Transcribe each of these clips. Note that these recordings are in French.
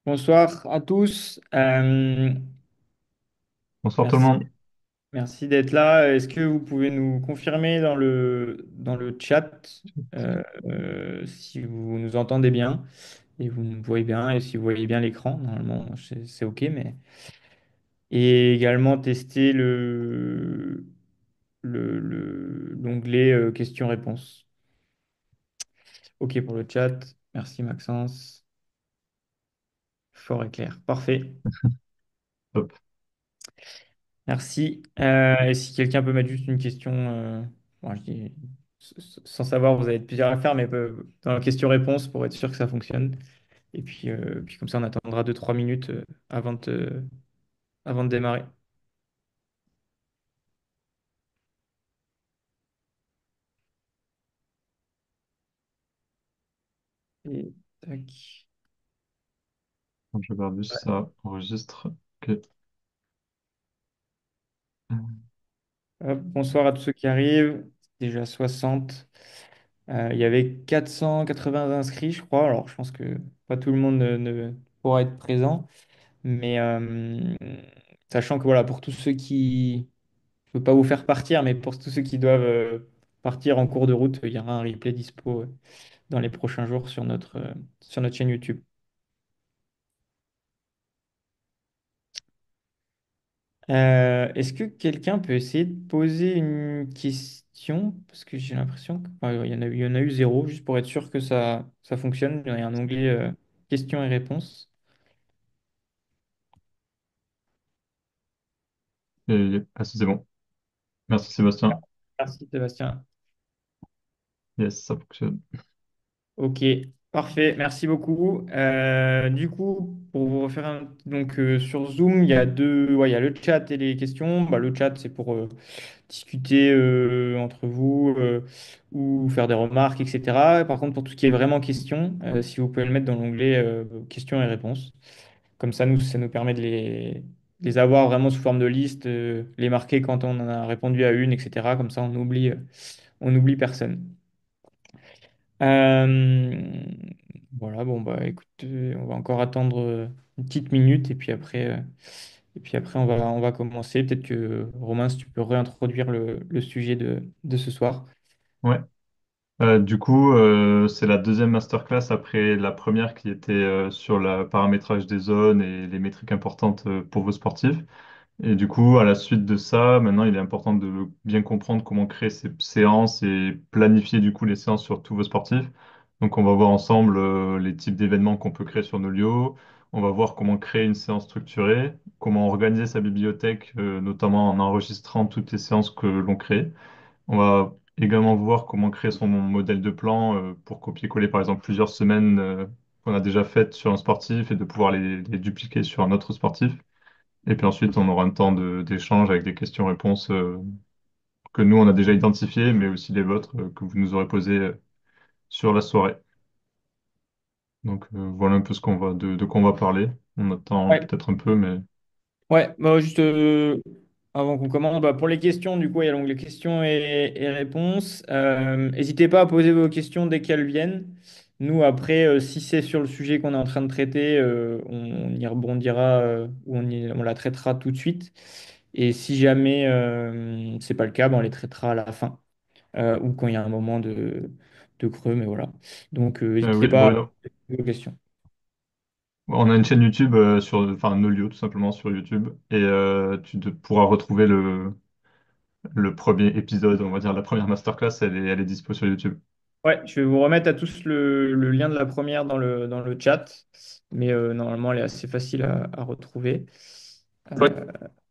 Bonsoir à tous. Bonsoir tout le Merci, monde. merci d'être là. Est-ce que vous pouvez nous confirmer dans le chat si vous nous entendez bien et vous nous voyez bien et si vous voyez bien l'écran? Normalement, c'est OK, mais et également tester l'onglet questions-réponses. OK pour le chat. Merci Maxence. Fort et clair. Parfait. Hop, Merci. Et si quelqu'un peut mettre juste une question, bon, je dis, sans savoir, vous avez plusieurs à faire, mais dans la question-réponse pour être sûr que ça fonctionne. Et puis comme ça, on attendra 2-3 minutes avant de démarrer. Et, tac. je regarde juste ça, enregistre. Ok. Hop, bonsoir à tous ceux qui arrivent. Déjà 60. Il y avait 480 inscrits, je crois. Alors, je pense que pas tout le monde ne pourra être présent. Mais sachant que voilà, pour tous ceux qui je ne veux pas vous faire partir, mais pour tous ceux qui doivent partir en cours de route, il y aura un replay dispo dans les prochains jours sur notre chaîne YouTube. Est-ce que quelqu'un peut essayer de poser une question? Parce que j'ai l'impression qu'il y en a eu zéro, juste pour être sûr que ça fonctionne. Il y a un onglet questions et réponses. Ah, si, c'est bon. Merci Sébastien. Merci Sébastien. Yes, ça fonctionne. Ok, parfait, merci beaucoup. Du coup, pour vous refaire donc sur Zoom, il y a ouais, il y a le chat et les questions. Bah, le chat, c'est pour discuter entre vous ou faire des remarques, etc. Par contre, pour tout ce qui est vraiment questions, si vous pouvez le mettre dans l'onglet questions et réponses. Comme ça nous permet de les avoir vraiment sous forme de liste, les marquer quand on en a répondu à une, etc. Comme ça, on n'oublie personne. Euh, voilà, bon, bah écoute, on va encore attendre une petite minute et puis après on va commencer. Peut-être que Romain, si tu peux réintroduire le sujet de ce soir. Ouais. Du coup, c'est la deuxième masterclass après la première qui était sur le paramétrage des zones et les métriques importantes pour vos sportifs. Et du coup, à la suite de ça, maintenant, il est important de bien comprendre comment créer ces séances et planifier du coup les séances sur tous vos sportifs. Donc, on va voir ensemble les types d'événements qu'on peut créer sur Nolio. On va voir comment créer une séance structurée, comment organiser sa bibliothèque, notamment en enregistrant toutes les séances que l'on crée. On va également voir comment créer son modèle de plan pour copier-coller par exemple plusieurs semaines qu'on a déjà faites sur un sportif et de pouvoir les dupliquer sur un autre sportif. Et puis ensuite, on aura un temps d'échange avec des questions-réponses que nous, on a déjà identifiées, mais aussi les vôtres que vous nous aurez posées sur la soirée. Donc voilà un peu de quoi on va parler. On attend Ouais, peut-être un peu, mais ouais, bah, juste avant qu'on commence, bah, pour les questions, du coup, il y a l'onglet questions et réponses. N'hésitez pas à poser vos questions dès qu'elles viennent. Nous, après, si c'est sur le sujet qu'on est en train de traiter, on y rebondira ou on la traitera tout de suite. Et si jamais c'est pas le cas, bah, on les traitera à la fin ou quand il y a un moment de creux, mais voilà. Donc, n'hésitez oui, pas à bon, poser vos questions. on a une chaîne YouTube enfin Nolio tout simplement sur YouTube, et pourras retrouver le premier épisode, on va dire la première masterclass, elle est dispo sur YouTube. Ouais, je vais vous remettre à tous le lien de la première dans le chat, mais normalement, elle est assez facile à retrouver. Ouais.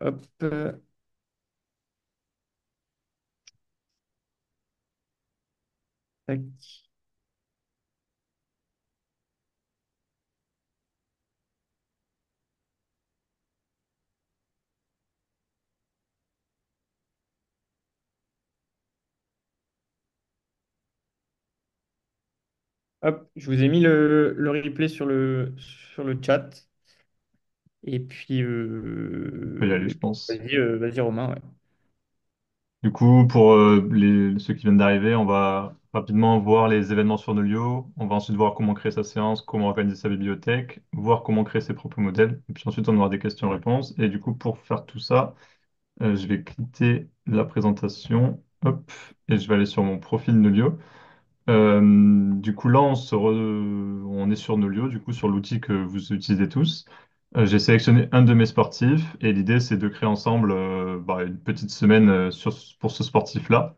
Hop, tac. Hop, je vous ai mis le replay sur le chat. Et puis, On peut y aller, je pense. vas-y, Romain, ouais. Du coup, pour ceux qui viennent d'arriver, on va rapidement voir les événements sur Nolio. On va ensuite voir comment créer sa séance, comment organiser sa bibliothèque, voir comment créer ses propres modèles. Et puis ensuite, on aura des questions-réponses. Et du coup, pour faire tout ça, je vais quitter la présentation. Hop, et je vais aller sur mon profil Nolio. Du coup, là, on est sur Nolio, du coup, sur l'outil que vous utilisez tous. J'ai sélectionné un de mes sportifs et l'idée, c'est de créer ensemble une petite semaine pour ce sportif-là.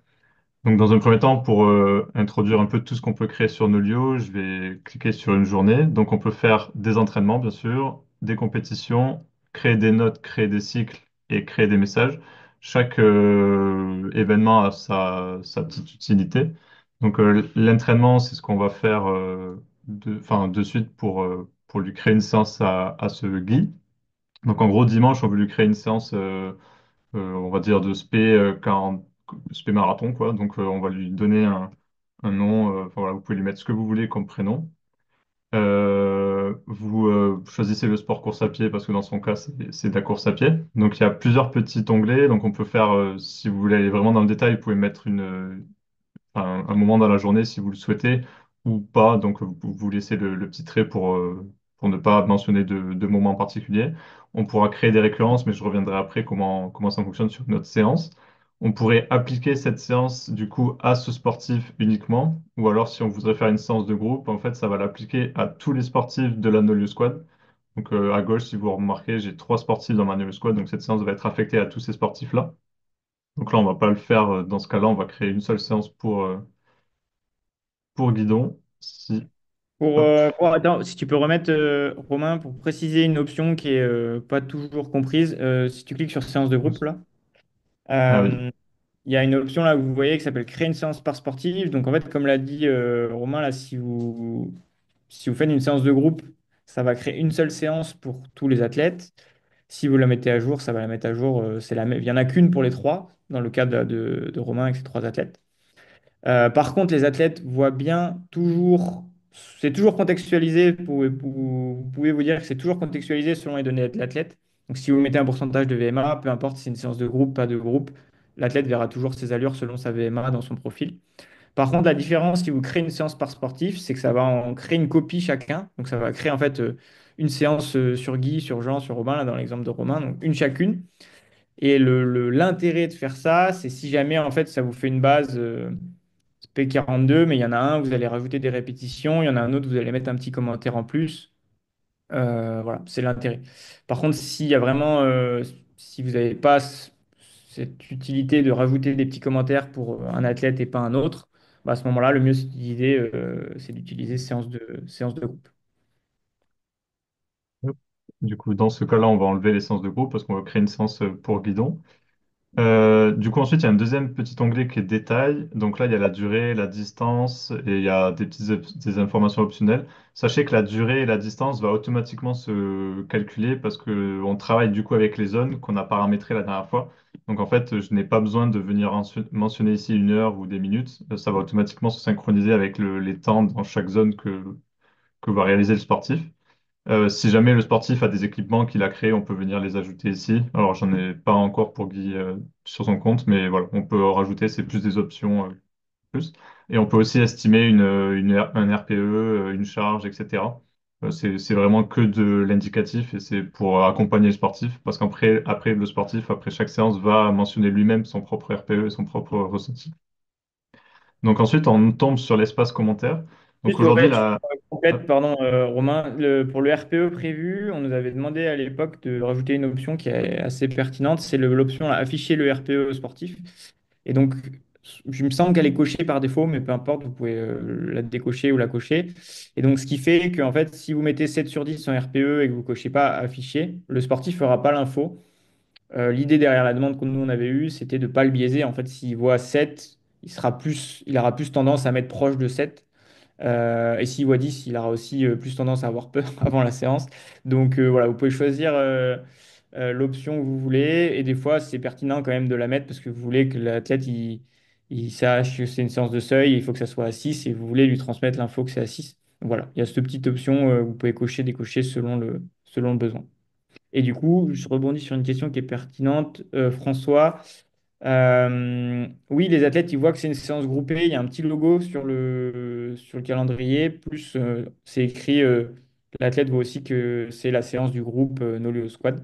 Donc, dans un premier temps, pour introduire un peu tout ce qu'on peut créer sur Nolio, je vais cliquer sur une journée. Donc, on peut faire des entraînements, bien sûr, des compétitions, créer des notes, créer des cycles et créer des messages. Chaque événement a sa petite utilité. Donc, l'entraînement, c'est ce qu'on va faire de suite pour lui créer une séance à ce Guy. Donc, en gros, dimanche, on veut lui créer une séance. On va dire de spé, 40, spé marathon, quoi. Donc, on va lui donner un nom. Enfin, voilà, vous pouvez lui mettre ce que vous voulez comme prénom. Vous choisissez le sport course à pied parce que dans son cas, c'est de la course à pied. Donc, il y a plusieurs petits onglets. Donc, on peut faire, si vous voulez aller vraiment dans le détail, vous pouvez mettre un moment dans la journée si vous le souhaitez ou pas. Donc, vous laissez le petit trait pour ne pas mentionner de moment en particulier. On pourra créer des récurrences, mais je reviendrai après comment ça fonctionne sur notre séance. On pourrait appliquer cette séance du coup à ce sportif uniquement, ou alors si on voudrait faire une séance de groupe, en fait, ça va l'appliquer à tous les sportifs de la Nolio Squad. Donc à gauche, si vous remarquez, j'ai trois sportifs dans ma Nolio Squad, donc cette séance va être affectée à tous ces sportifs-là. Donc là, on va pas le faire dans ce cas-là, on va créer une seule séance pour Guidon. Si, hop, Attends, si tu peux remettre, Romain, pour préciser une option qui est pas toujours comprise, si tu cliques sur séance de groupe là, ah oui, euh, il y a une option là où vous voyez qui s'appelle créer une séance par sportif. Donc en fait, comme l'a dit Romain, là, si vous faites une séance de groupe, ça va créer une seule séance pour tous les athlètes. Si vous la mettez à jour, ça va la mettre à jour. Il n'y en a qu'une pour les trois, dans le cas de Romain avec ses trois athlètes. Par contre, les athlètes voient bien toujours, c'est toujours contextualisé. Vous pouvez vous dire que c'est toujours contextualisé selon les données de l'athlète. Donc, si vous mettez un pourcentage de VMA, peu importe si c'est une séance de groupe, pas de groupe, l'athlète verra toujours ses allures selon sa VMA dans son profil. Par contre, la différence, si vous créez une séance par sportif, c'est que ça va en créer une copie chacun. Donc, ça va créer en fait une séance sur Guy, sur Jean, sur Robin, là, dans l'exemple de Romain, donc une chacune. Et l'intérêt de faire ça, c'est si jamais en fait ça vous fait une base P42, mais il y en a un, vous allez rajouter des répétitions, il y en a un autre, vous allez mettre un petit commentaire en plus. Voilà, c'est l'intérêt. Par contre, s'il y a vraiment, si vous n'avez pas cette utilité de rajouter des petits commentaires pour un athlète et pas un autre, bah, à ce moment-là, le mieux c'est d'utiliser séance de groupe. hop. Du coup, dans ce cas-là, on va enlever les séances de groupe parce qu'on va créer une séance pour Guidon. Du coup, ensuite, il y a un deuxième petit onglet qui est détail. Donc là, il y a la durée, la distance et il y a des informations optionnelles. Sachez que la durée et la distance va automatiquement se calculer parce que on travaille du coup avec les zones qu'on a paramétrées la dernière fois. Donc en fait, je n'ai pas besoin de venir mentionner ici une heure ou des minutes. Ça va automatiquement se synchroniser avec les temps dans chaque zone que va réaliser le sportif. Si jamais le sportif a des équipements qu'il a créés, on peut venir les ajouter ici. Alors, j'en ai pas encore pour Guy sur son compte, mais voilà, on peut en rajouter, c'est plus des options plus. Et on peut aussi estimer un RPE, une charge, etc. C'est vraiment que de l'indicatif et c'est pour accompagner le sportif parce après, le sportif, après chaque séance, va mentionner lui-même son propre RPE et son propre ressenti. Donc ensuite, on tombe sur l'espace commentaire. Donc Juste, aujourd'hui, ouais, là, complète, pardon, Romain. Pour le RPE prévu, on nous avait demandé à l'époque de rajouter une option qui est assez pertinente, c'est l'option là, afficher le RPE sportif. Et donc, je me semble qu'elle est cochée par défaut, mais peu importe, vous pouvez la décocher ou la cocher. Et donc, ce qui fait que, en fait, si vous mettez 7 sur 10 en RPE et que vous ne cochez pas afficher, le sportif ne fera pas l'info. L'idée derrière la demande que nous on avait eue, c'était de ne pas le biaiser. En fait, s'il voit 7, il aura plus tendance à mettre proche de 7. Et s'il voit 10, il aura aussi plus tendance à avoir peur avant la séance. Donc voilà, vous pouvez choisir l'option que vous voulez. Et des fois, c'est pertinent quand même de la mettre parce que vous voulez que l'athlète il sache que c'est une séance de seuil. Il faut que ça soit à 6 et vous voulez lui transmettre l'info que c'est à 6. Donc voilà, il y a cette petite option, vous pouvez cocher, décocher selon le besoin. Et du coup, je rebondis sur une question qui est pertinente. François, Oui, les athlètes, ils voient que c'est une séance groupée. Il y a un petit logo sur le calendrier. Plus, c'est écrit. L'athlète voit aussi que c'est la séance du groupe Nolio Squad.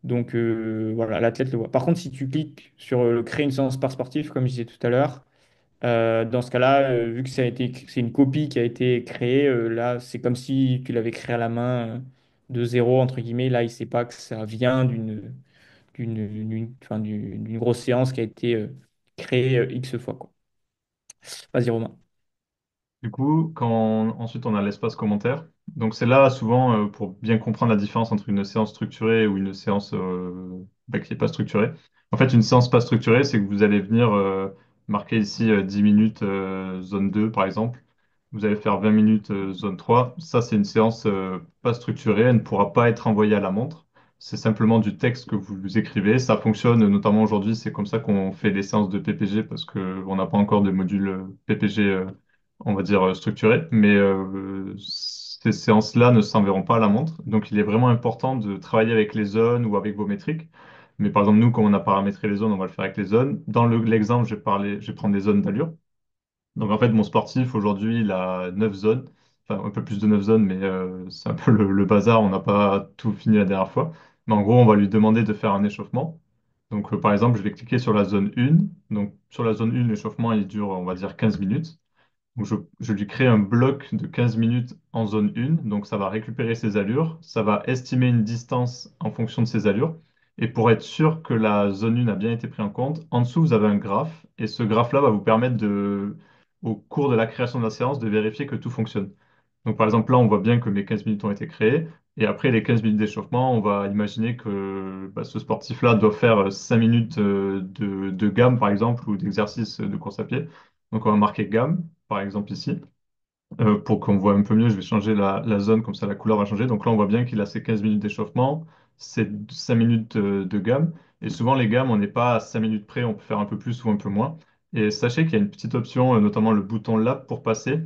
Donc voilà, l'athlète le voit. Par contre, si tu cliques sur créer une séance par sportif, comme je disais tout à l'heure, dans ce cas-là, vu que ça a été, c'est une copie qui a été créée, là, c'est comme si tu l'avais créé à la main de zéro, entre guillemets. Là, il ne sait pas que ça vient enfin, d'une grosse séance qui a été créée X fois, quoi. Vas-y, Romain. Du coup, ensuite on a l'espace commentaire. Donc c'est là souvent pour bien comprendre la différence entre une séance structurée ou une séance qui n'est pas structurée. En fait, une séance pas structurée, c'est que vous allez venir marquer ici 10 minutes zone 2 par exemple. Vous allez faire 20 minutes zone 3. Ça, c'est une séance pas structurée. Elle ne pourra pas être envoyée à la montre. C'est simplement du texte que vous écrivez. Ça fonctionne notamment aujourd'hui. C'est comme ça qu'on fait des séances de PPG parce qu'on n'a pas encore de module PPG on va dire, structuré, mais ces séances-là ne s'enverront pas à la montre. Donc, il est vraiment important de travailler avec les zones ou avec vos métriques. Mais par exemple, nous, comme on a paramétré les zones, on va le faire avec les zones. Dans l'exemple, je vais prendre les zones d'allure. Donc, en fait, mon sportif, aujourd'hui, il a 9 zones, enfin, un peu plus de 9 zones, mais c'est un peu le bazar. On n'a pas tout fini la dernière fois. Mais en gros, on va lui demander de faire un échauffement. Donc, par exemple, je vais cliquer sur la zone 1. Donc, sur la zone 1, l'échauffement, il dure, on va dire, 15 minutes. Donc je lui crée un bloc de 15 minutes en zone 1. Donc ça va récupérer ses allures. Ça va estimer une distance en fonction de ses allures. Et pour être sûr que la zone 1 a bien été prise en compte, en dessous, vous avez un graphe. Et ce graphe-là va vous permettre au cours de la création de la séance, de vérifier que tout fonctionne. Donc par exemple, là, on voit bien que mes 15 minutes ont été créées. Et après les 15 minutes d'échauffement, on va imaginer que ce sportif-là doit faire 5 minutes de gamme, par exemple, ou d'exercice de course à pied. Donc on va marquer gamme par exemple ici. Pour qu'on voit un peu mieux, je vais changer la zone, comme ça la couleur va changer. Donc là, on voit bien qu'il a ses 15 minutes d'échauffement, ses 5 minutes de gamme. Et souvent, les gammes, on n'est pas à 5 minutes près, on peut faire un peu plus ou un peu moins. Et sachez qu'il y a une petite option, notamment le bouton Lap pour passer,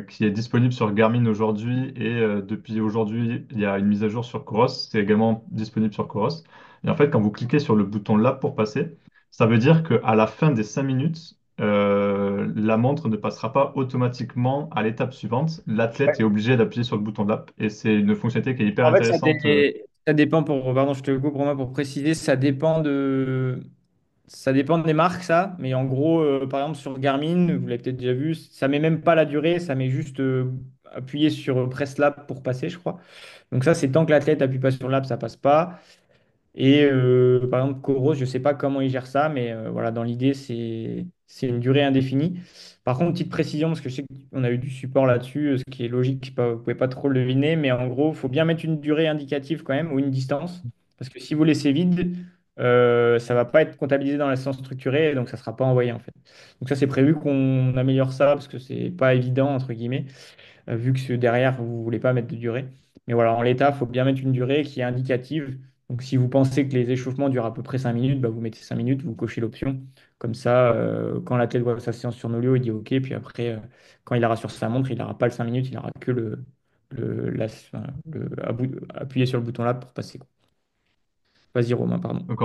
qui est disponible sur Garmin aujourd'hui. Et depuis aujourd'hui, il y a une mise à jour sur Coros. C'est également disponible sur Coros. Et en fait, quand vous cliquez sur le bouton Lap pour passer, ça veut dire qu'à la fin des 5 minutes, la montre ne passera pas automatiquement à l'étape suivante. L'athlète est obligé d'appuyer sur le bouton de l'app et c'est une fonctionnalité qui est hyper En fait, intéressante. ça dépend pardon, je te coupe Romain pour préciser, ça dépend des marques, ça. Mais en gros, par exemple, sur Garmin, vous l'avez peut-être déjà vu, ça met même pas la durée, ça met juste appuyer sur Press Lap pour passer, je crois. Donc ça, c'est tant que l'athlète appuie pas sur Lap, ça passe pas. Et par exemple, Coros, je ne sais pas comment ils gèrent ça, mais voilà, dans l'idée, c'est une durée indéfinie. Par contre, petite précision, parce que je sais qu'on a eu du support là-dessus, ce qui est logique, vous ne pouvez pas trop le deviner, mais en gros, il faut bien mettre une durée indicative quand même, ou une distance, parce que si vous laissez vide, ça ne va pas être comptabilisé dans la séance structurée, donc ça ne sera pas envoyé en fait. Donc ça, c'est prévu qu'on améliore ça, parce que c'est pas évident, entre guillemets vu que derrière, vous ne voulez pas mettre de durée. Mais voilà, en l'état, il faut bien mettre une durée qui est indicative. Donc, si vous pensez que les échauffements durent à peu près 5 minutes, bah, vous mettez 5 minutes, vous cochez l'option. Comme ça, quand l'athlète voit sa séance sur Nolio, il dit OK. Puis après, quand il aura sur sa montre, il n'aura pas le 5 minutes, il n'aura que enfin, appuyer sur le bouton là pour passer, quoi. Vas-y, Romain, pardon. Donc,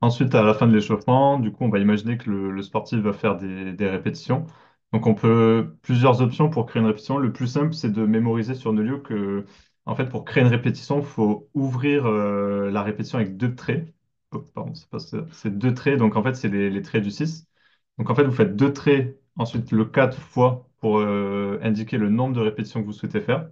ensuite, à la fin de l'échauffement, du coup, on va imaginer que le sportif va faire des répétitions. Donc, on peut plusieurs options pour créer une répétition. Le plus simple, c'est de mémoriser sur Nolio que, en fait, pour créer une répétition, il faut ouvrir la répétition avec deux traits. Oh, pardon, c'est pas ça. C'est deux traits. Donc, en fait, c'est les traits du 6. Donc, en fait, vous faites deux traits, ensuite le 4 fois pour indiquer le nombre de répétitions que vous souhaitez faire.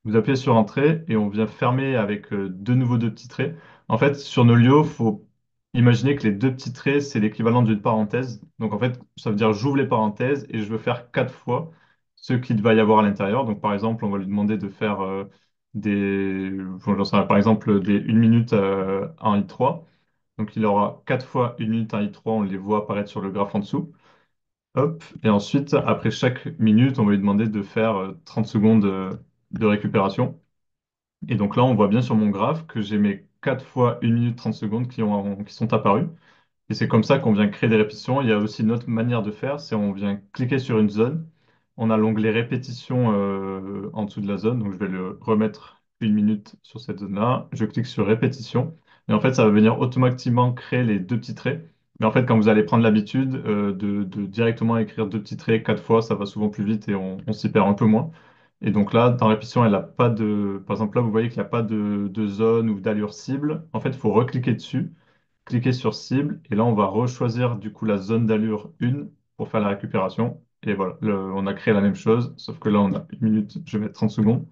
Vous appuyez sur Entrée et on vient fermer avec de nouveau deux petits traits. En fait, sur Nolio, il faut imaginer que les deux petits traits, c'est l'équivalent d'une parenthèse. Donc en fait, ça veut dire j'ouvre les parenthèses et je veux faire quatre fois ce qu'il va y avoir à l'intérieur. Donc par exemple, on va lui demander de faire j'en sais rien, par exemple, une minute en I3. Donc il aura quatre fois une minute en I3, on les voit apparaître sur le graphe en dessous. Hop. Et ensuite, après chaque minute, on va lui demander de faire 30 secondes de récupération. Et donc là, on voit bien sur mon graphe que j'ai mes 4 fois 1 minute 30 secondes qui sont apparus. Et c'est comme ça qu'on vient créer des répétitions. Il y a aussi une autre manière de faire, c'est on vient cliquer sur une zone. On a l'onglet répétition en dessous de la zone. Donc je vais le remettre 1 minute sur cette zone-là. Je clique sur répétition. Et en fait, ça va venir automatiquement créer les deux petits traits. Mais en fait, quand vous allez prendre l'habitude de directement écrire deux petits traits quatre fois, ça va souvent plus vite et on s'y perd un peu moins. Et donc là, dans répétition, elle a pas de... Par exemple, là, vous voyez qu'il n'y a pas de zone ou d'allure cible. En fait, il faut recliquer dessus, cliquer sur cible, et là, on va rechoisir du coup la zone d'allure 1 pour faire la récupération. Et voilà, on a créé la même chose, sauf que là, on a 1 minute, je vais mettre 30 secondes.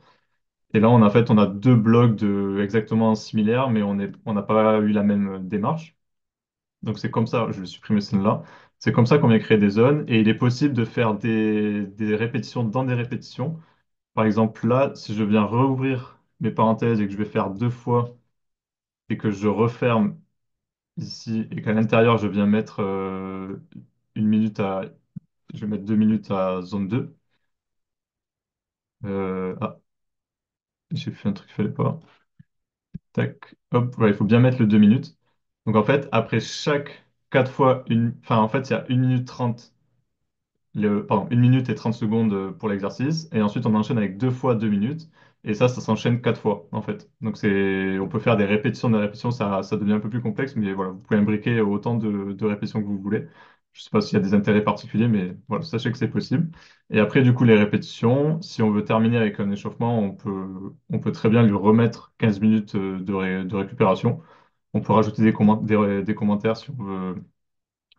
Et là, en fait, on a deux blocs exactement similaires, mais on n'a pas eu la même démarche. Donc c'est comme ça, je vais supprimer celle-là. C'est comme ça qu'on vient créer des zones et il est possible de faire des répétitions dans des répétitions. Par exemple, là, si je viens rouvrir mes parenthèses et que je vais faire deux fois et que je referme ici et qu'à l'intérieur, je viens mettre 1 minute à... Je vais mettre 2 minutes à zone 2. Ah, j'ai fait un truc qu'il fallait pas. Tac, hop, voilà, il faut bien mettre le 2 minutes. Donc en fait, après chaque 4 fois une... Enfin, en fait, il y a 1 minute 30 pardon, 1 minute et 30 secondes pour l'exercice, et ensuite on enchaîne avec deux fois 2 minutes, et ça s'enchaîne quatre fois, en fait. Donc on peut faire des répétitions, ça devient un peu plus complexe, mais voilà, vous pouvez imbriquer autant de répétitions que vous voulez. Je sais pas s'il y a des intérêts particuliers, mais voilà, sachez que c'est possible. Et après, du coup, les répétitions, si on veut terminer avec un échauffement, on peut très bien lui remettre 15 minutes de récupération. On peut rajouter des commentaires si on veut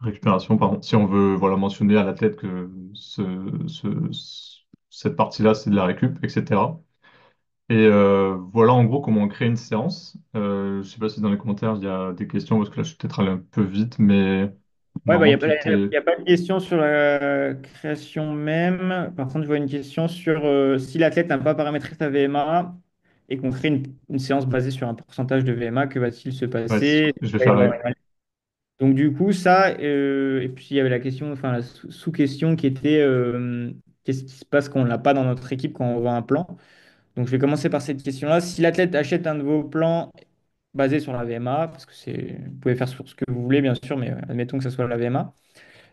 récupération, pardon. Si on veut voilà, mentionner à l'athlète que cette partie-là, c'est de la récup, etc. Et voilà en gros comment on crée une séance. Je sais pas si dans les commentaires il y a des questions, parce que là je suis peut-être allé un peu vite, mais Ouais, bah, il normalement n'y a, pas tout est... y a pas de question sur la création même. Par contre, je vois une question sur si l'athlète n'a pas paramétré sa VMA et qu'on crée une séance basée sur un pourcentage de VMA, que va-t-il se Ouais, passer? je vais Il va y faire avoir la... Donc du coup, ça, et puis il y avait la question, enfin la sous-question qui était qu'est-ce qui se passe quand on ne l'a pas dans notre équipe quand on voit un plan? Donc je vais commencer par cette question-là. Si l'athlète achète un de vos plans basé sur la VMA, parce que vous pouvez faire sur ce que vous voulez bien sûr, mais admettons que ce soit la VMA,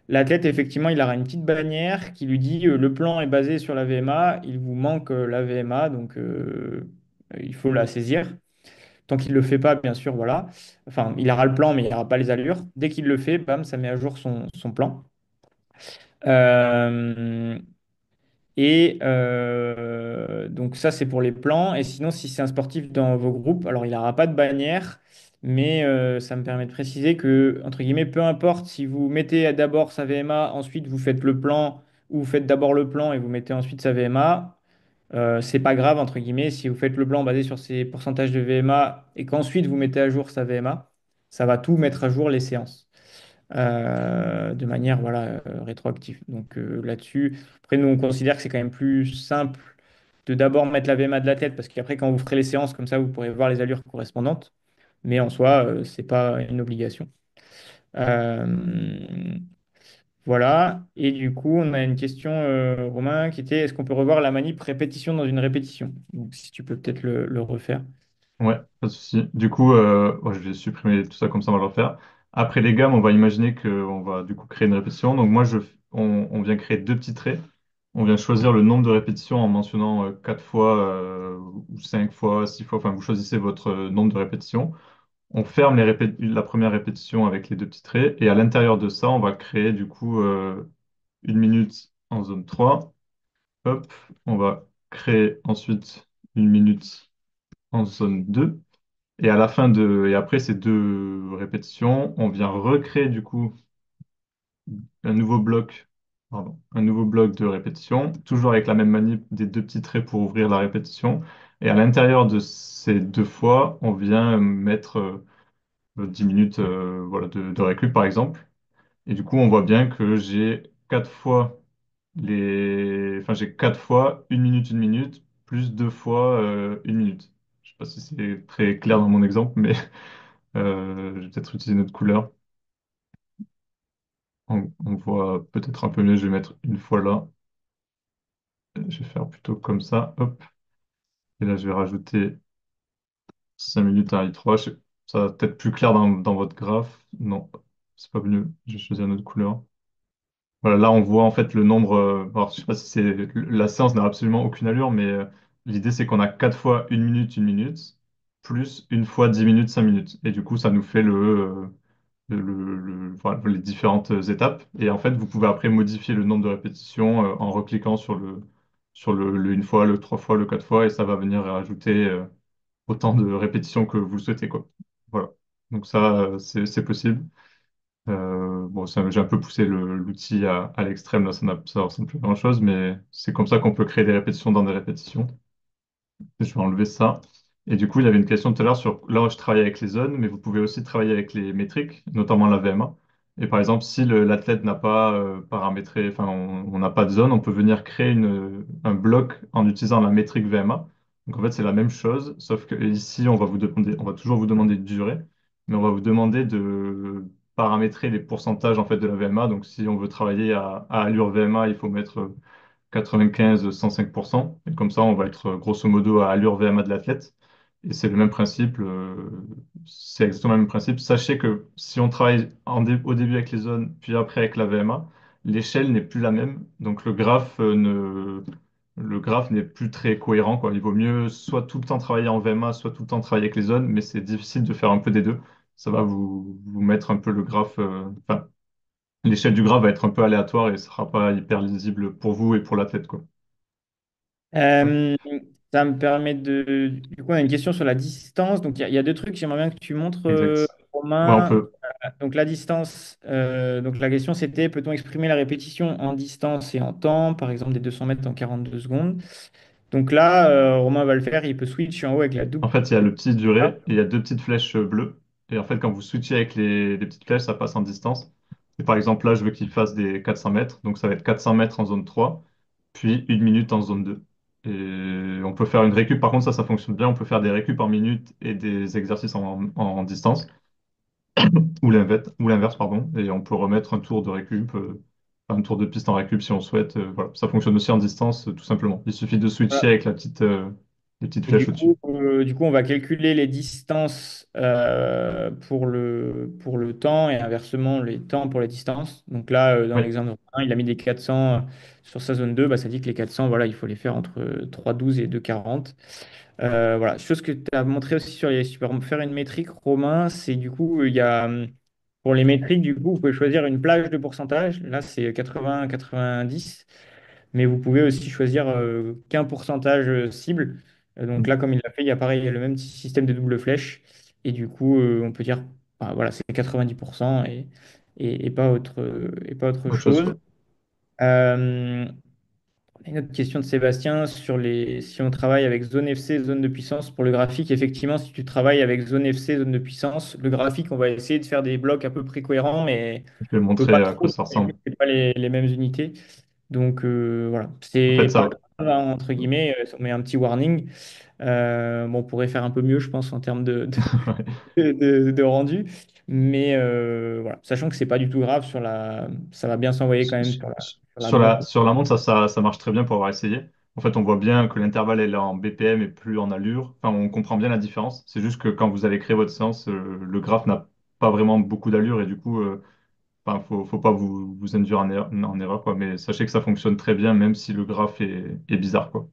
l'athlète effectivement il aura une petite bannière qui lui dit le plan est basé sur la VMA, il vous manque la VMA, donc il faut la saisir. Tant qu'il ne le fait pas, bien sûr, voilà. Enfin, il aura le plan, mais il n'aura pas les allures. Dès qu'il le fait, bam, ça met à jour son plan. Euh, donc ça, c'est pour les plans. Et sinon, si c'est un sportif dans vos groupes, alors il n'aura pas de bannière, mais ça me permet de préciser que, entre guillemets, peu importe si vous mettez d'abord sa VMA, ensuite vous faites le plan, ou vous faites d'abord le plan et vous mettez ensuite sa VMA, c'est pas grave, entre guillemets, si vous faites le plan basé sur ses pourcentages de VMA et qu'ensuite vous mettez à jour sa VMA, ça va tout mettre à jour les séances de manière voilà, rétroactive. Donc là-dessus, après, nous, on considère que c'est quand même plus simple de d'abord mettre la VMA de la tête parce qu'après, quand vous ferez les séances, comme ça, vous pourrez voir les allures correspondantes. Mais en soi, c'est pas une obligation. Euh, voilà. Et du coup, on a une question, Romain, qui était est-ce qu'on peut revoir la manip répétition dans une répétition? Donc, si tu peux peut-être le refaire. Ouais, pas de souci. Du coup, ouais, je vais supprimer tout ça comme ça, on va le refaire. Après les gammes, on va imaginer qu'on va du coup créer une répétition. Donc moi, on vient créer deux petits traits. On vient choisir le nombre de répétitions en mentionnant 4 fois ou 5 fois, 6 fois. Enfin, vous choisissez votre nombre de répétitions. On ferme la première répétition avec les deux petits traits. Et à l'intérieur de ça, on va créer du coup 1 minute en zone 3. Hop, on va créer ensuite 1 minute en zone 2. Et après ces deux répétitions, on vient recréer du coup un nouveau bloc, pardon, un nouveau bloc de répétition, toujours avec la même manip des deux petits traits pour ouvrir la répétition. Et à l'intérieur de ces deux fois, on vient mettre 10 minutes voilà, de récup par exemple. Et du coup, on voit bien que j'ai quatre fois 1 minute, plus deux fois 1 minute. Je sais pas si c'est très clair dans mon exemple, mais je vais peut-être utiliser une autre couleur. On voit peut-être un peu mieux. Je vais mettre une fois là. Je vais faire plutôt comme ça. Hop. Et là, je vais rajouter 5 minutes à I3. Ça va peut-être plus clair dans votre graphe. Non, c'est pas mieux. Je vais choisir une autre couleur. Voilà, là, on voit en fait le nombre. Alors, je sais pas si c'est. La séance n'a absolument aucune allure, mais l'idée, c'est qu'on a 4 fois 1 minute, 1 minute, plus une fois 10 minutes, 5 minutes. Et du coup, ça nous fait voilà, les différentes étapes. Et en fait, vous pouvez après modifier le nombre de répétitions en recliquant sur le une fois, le trois fois, le quatre fois, et ça va venir rajouter autant de répétitions que vous le souhaitez, quoi. Voilà. Donc ça, c'est possible. Bon, j'ai un peu poussé l'outil à l'extrême, là, ça ressemble plus à grand-chose, mais c'est comme ça qu'on peut créer des répétitions dans des répétitions. Je vais enlever ça. Et du coup, il y avait une question tout à l'heure sur, là, je travaille avec les zones, mais vous pouvez aussi travailler avec les métriques, notamment la VMA. Et par exemple, si l'athlète n'a pas paramétré, enfin, on n'a pas de zone, on peut venir créer un bloc en utilisant la métrique VMA. Donc en fait, c'est la même chose, sauf que ici, on va toujours vous demander de durée, mais on va vous demander de paramétrer les pourcentages en fait de la VMA. Donc si on veut travailler à allure VMA, il faut mettre 95-105%. Et comme ça, on va être grosso modo à allure VMA de l'athlète. Et c'est le même principe, c'est exactement le même principe. Sachez que si on travaille au début avec les zones, puis après avec la VMA, l'échelle n'est plus la même. Donc le graphe n'est plus très cohérent, quoi. Il vaut mieux soit tout le temps travailler en VMA, soit tout le temps travailler avec les zones, mais c'est difficile de faire un peu des deux. Ça va vous mettre un peu le graphe, enfin, l'échelle du graphe va être un peu aléatoire et ce sera pas hyper lisible pour vous et pour l'athlète, quoi. Ouais. Euh, Ça me permet de... Du coup, on a une question sur la distance. Donc, il y a deux trucs. J'aimerais bien que tu montres, Exact. Ouais, on Romain. peut. Donc, la distance. Donc, la question, c'était, peut-on exprimer la répétition en distance et en temps, par exemple des 200 mètres en 42 secondes? Donc là, Romain va le faire. Il peut switch en haut avec la En double. fait, il y a le petit durée et il y a deux petites flèches bleues. Et en fait, quand vous switchez avec les petites flèches, ça passe en distance. Et par exemple, là, je veux qu'il fasse des 400 mètres. Donc, ça va être 400 mètres en zone 3, puis une minute en zone 2. Et on peut faire une récup. Par contre, ça fonctionne bien. On peut faire des récup en minute et des exercices en distance. Ou l'inverse, pardon. Et on peut remettre un tour de récup, un tour de piste en récup si on souhaite. Voilà. Ça fonctionne aussi en distance, tout simplement. Il suffit de switcher avec les petites Et flèches au-dessus. du coup, on va calculer les distances pour le temps et inversement les temps pour les distances. Donc là, dans Oui, l'exemple 1, il a mis des 400 sur sa zone 2. Bah, ça dit que les 400, voilà, il faut les faire entre 3,12 et 2,40. Voilà. Chose que tu as montré aussi sur les... Si tu peux faire une métrique, Romain, c'est du coup, il y a... Pour les métriques, du coup, vous pouvez choisir une plage de pourcentage. Là, c'est 80-90. Mais vous pouvez aussi choisir qu'un pourcentage cible. Donc là, comme il l'a fait, il y a pareil, le même système de double flèche. Et du coup, on peut dire, bah, voilà, c'est 90% et pas autre autre chose, chose. quoi. Euh, on a une autre question de Sébastien sur si on travaille avec zone FC, zone de puissance. Pour le graphique, effectivement, si tu travailles avec zone FC, zone de puissance, le graphique, on va essayer de faire des blocs à peu près cohérents, mais Je vais on peut montrer pas à quoi trop, ça ressemble. c'est pas les mêmes unités. Donc voilà, En fait, c'est pas ça, grave, hein, entre guillemets, on met un petit warning. Bon, on pourrait faire un peu mieux, je pense, en termes de rendu. Mais voilà, sachant que c'est pas du tout grave ça va bien s'envoyer quand même sur la montre. sur la montre, ça marche très bien pour avoir essayé. En fait, on voit bien que l'intervalle est là en BPM et plus en allure. Enfin, on comprend bien la différence. C'est juste que quand vous allez créer votre séance, le graphe n'a pas vraiment beaucoup d'allure et du coup, enfin, faut pas vous induire en erreur, quoi. Mais sachez que ça fonctionne très bien, même si le graphe est bizarre, quoi.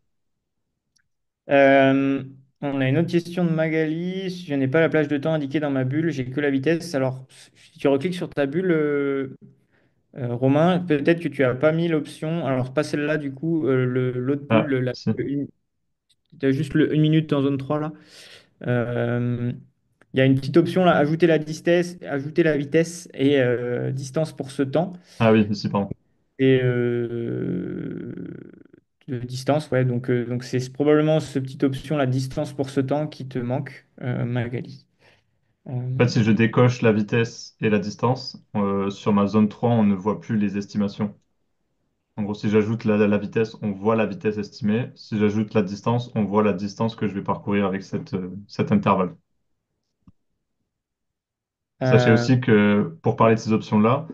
Euh, on a une autre question de Magali. Si je n'ai pas la plage de temps indiquée dans ma bulle, j'ai que la vitesse. Alors, si tu recliques sur ta bulle, Romain, peut-être que tu as pas mis l'option. Alors, pas celle-là, du coup, l'autre bulle, Ah, si. tu as juste le 1 minute en zone 3 là. Euh, Il y a une petite option là, ajouter la vitesse et distance pour ce temps. Ah oui, ici, pardon. Et de distance, ouais. Donc c'est probablement cette petite option, la distance pour ce temps, qui te manque, Magali. En fait, si je décoche la vitesse et la distance, sur ma zone 3, on ne voit plus les estimations. En gros, si j'ajoute la vitesse, on voit la vitesse estimée. Si j'ajoute la distance, on voit la distance que je vais parcourir avec cet intervalle. Sachez Euh, aussi que pour parler de ces options-là,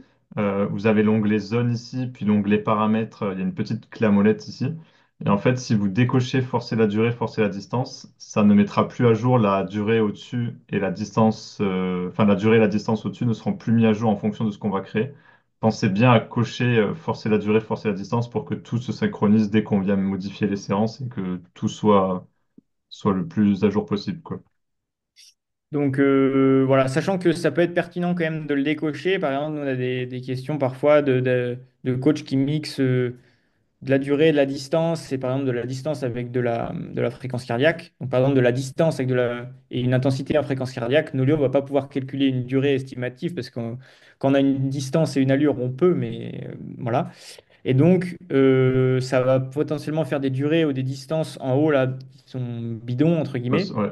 vous avez l'onglet zone ici, puis l'onglet paramètres. Il y a une petite clé à molette ici. Et en fait, si vous décochez forcer la durée, forcer la distance, ça ne mettra plus à jour la durée au-dessus et la distance, enfin la durée et la distance au-dessus ne seront plus mis à jour en fonction de ce qu'on va créer. Pensez bien à cocher forcer la durée, forcer la distance pour que tout se synchronise dès qu'on vient modifier les séances et que tout soit le plus à jour possible, quoi. Donc voilà, sachant que ça peut être pertinent quand même de le décocher. Par exemple, nous, on a des questions parfois de coachs qui mixent de la durée et de la distance, et par exemple de la distance avec de la fréquence cardiaque. Donc par exemple de la distance avec et une intensité en fréquence cardiaque, nous, on ne va pas pouvoir calculer une durée estimative parce que quand on a une distance et une allure, on peut, mais voilà. Et donc, ça va potentiellement faire des durées ou des distances en haut là, qui sont bidons, entre guillemets, Ouais.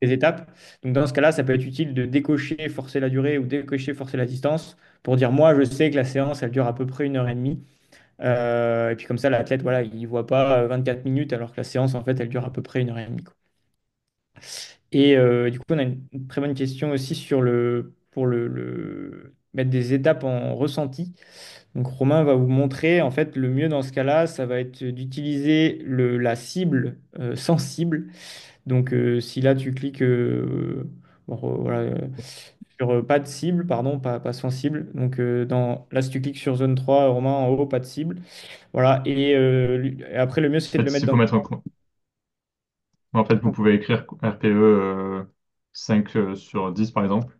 des étapes. Donc dans ce cas-là, ça peut être utile de décocher, forcer la durée ou décocher, forcer la distance pour dire, moi, je sais que la séance, elle dure à peu près 1 heure et demie. Et puis comme ça, l'athlète, voilà, il ne voit pas 24 minutes alors que la séance, en fait, elle dure à peu près 1 heure et demie, quoi. Et du coup, on a une très bonne question aussi pour mettre des étapes en ressenti. Donc Romain va vous montrer, en fait, le mieux dans ce cas-là, ça va être d'utiliser la cible sensible. Donc si là, tu cliques bon, voilà, sur pas de cible, pardon, pas sensible. Donc là, si tu cliques sur zone 3 Romain, en haut, pas de cible. Voilà, et après, le mieux, c'est En de fait, le mettre s'il dans faut le mettre temps. en fait, vous pouvez écrire RPE 5 sur 10 par exemple.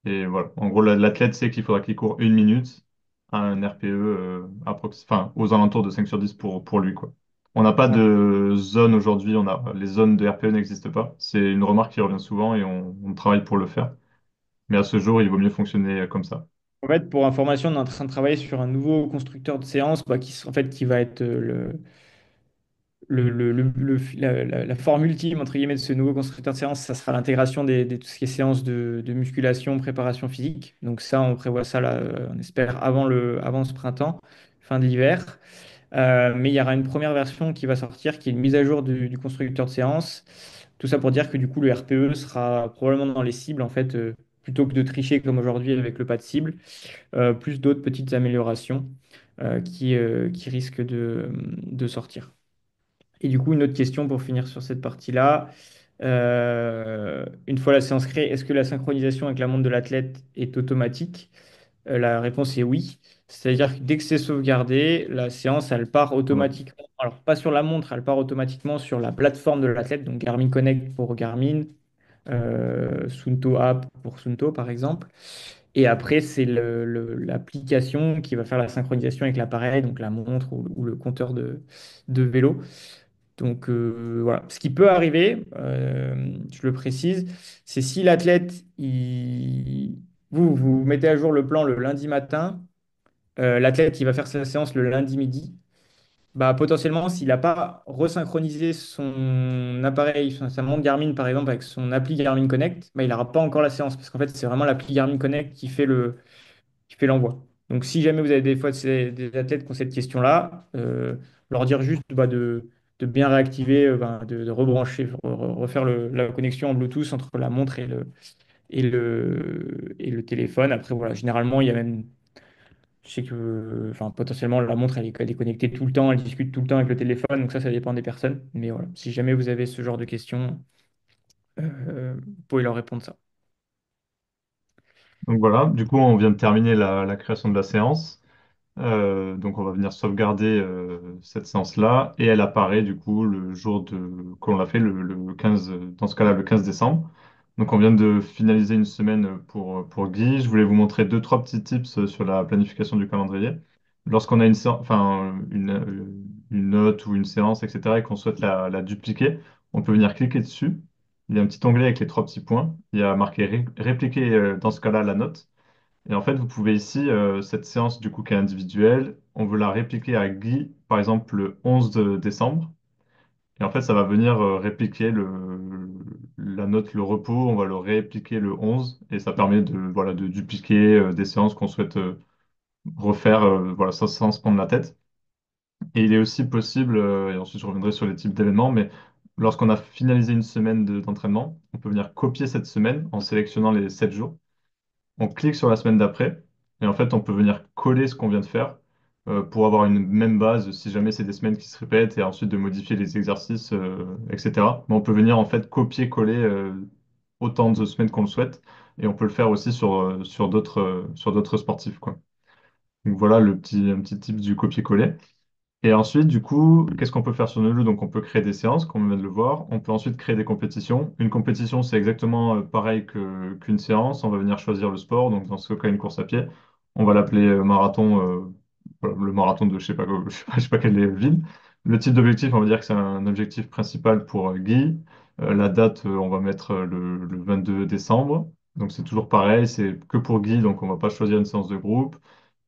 Et voilà. En gros, l'athlète sait qu'il faudra qu'il court 1 minute à un RPE enfin, aux alentours de 5 sur 10 pour lui, quoi. On n'a pas Voilà. de zone aujourd'hui, les zones de RPE n'existent pas. C'est une remarque qui revient souvent et on travaille pour le faire. Mais à ce jour, il vaut mieux fonctionner comme ça. En fait, pour information, on est en train de travailler sur un nouveau constructeur de séance bah, en fait, qui va être la forme ultime, entre guillemets, de ce nouveau constructeur de séance. Ça sera l'intégration tout ce qui est séances de musculation, préparation physique. Donc ça, on prévoit ça, là, on espère, avant ce printemps, fin de l'hiver. Mais il y aura une première version qui va sortir, qui est une mise à jour du constructeur de séance. Tout ça pour dire que du coup, le RPE sera probablement dans les cibles, en fait, plutôt que de tricher comme aujourd'hui avec le pas de cible, plus d'autres petites améliorations qui risquent de sortir. Et du coup, une autre question pour finir sur cette partie-là. Une fois la séance créée, est-ce que la synchronisation avec la montre de l'athlète est automatique? La réponse est oui. C'est-à-dire que dès que c'est sauvegardé, la séance, elle part Ouais. automatiquement. Alors, pas sur la montre, elle part automatiquement sur la plateforme de l'athlète, donc Garmin Connect pour Garmin, Suunto App pour Suunto, par exemple. Et après, c'est l'application qui va faire la synchronisation avec l'appareil, donc la montre ou le compteur de vélo. Donc voilà, ce qui peut arriver, je le précise, c'est si l'athlète, vous mettez à jour le plan le lundi matin, l'athlète il va faire sa séance le lundi midi, bah potentiellement s'il n'a pas resynchronisé son appareil, sa montre Garmin par exemple avec son appli Garmin Connect, bah, il n'aura pas encore la séance parce qu'en fait c'est vraiment l'appli Garmin Connect qui fait l'envoi. Donc, si jamais vous avez des fois des athlètes qui ont cette question-là, leur dire juste bah, de bien réactiver, de rebrancher, refaire la connexion en Bluetooth entre la montre et le téléphone. Après, voilà, généralement, il y a même, je sais que, enfin, potentiellement, la montre, elle est connectée tout le temps, elle discute tout le temps avec le téléphone, donc ça dépend des personnes. Mais voilà, si jamais vous avez ce genre de questions, vous pouvez leur répondre ça. Donc voilà, du coup, on vient de terminer la création de la séance. Donc on va venir sauvegarder cette séance-là et elle apparaît du coup le jour qu'on l'a fait, le 15, dans ce cas-là le 15 décembre. Donc on vient de finaliser une semaine pour Guy. Je voulais vous montrer deux, trois petits tips sur la planification du calendrier. Lorsqu'on a une note ou une séance, etc., et qu'on souhaite la dupliquer, on peut venir cliquer dessus. Il y a un petit onglet avec les trois petits points. Il y a marqué répliquer dans ce cas-là la note. Et en fait, vous pouvez ici, cette séance du coup qui est individuelle, on veut la répliquer à Guy, par exemple le 11 de décembre. Et en fait, ça va venir répliquer la note, le repos, on va le répliquer le 11. Et ça permet voilà, de dupliquer des séances qu'on souhaite refaire voilà, sans se prendre la tête. Et il est aussi possible, et ensuite je reviendrai sur les types d'événements, mais lorsqu'on a finalisé une semaine d'entraînement, on peut venir copier cette semaine en sélectionnant les 7 jours. On clique sur la semaine d'après et en fait, on peut venir coller ce qu'on vient de faire pour avoir une même base si jamais c'est des semaines qui se répètent et ensuite de modifier les exercices, etc. Mais on peut venir en fait copier-coller autant de semaines qu'on le souhaite et on peut le faire aussi sur d'autres sportifs, quoi. Donc voilà un petit type du copier-coller. Et ensuite, du coup, qu'est-ce qu'on peut faire sur Nolo? Donc, on peut créer des séances, comme on vient de le voir. On peut ensuite créer des compétitions. Une compétition, c'est exactement pareil qu'une séance. On va venir choisir le sport. Donc, dans ce cas, une course à pied. On va l'appeler marathon, voilà, le marathon de je sais pas, je sais pas quelle ville. Le type d'objectif, on va dire que c'est un objectif principal pour Guy. La date, on va mettre le 22 décembre. Donc, c'est toujours pareil. C'est que pour Guy. Donc, on va pas choisir une séance de groupe.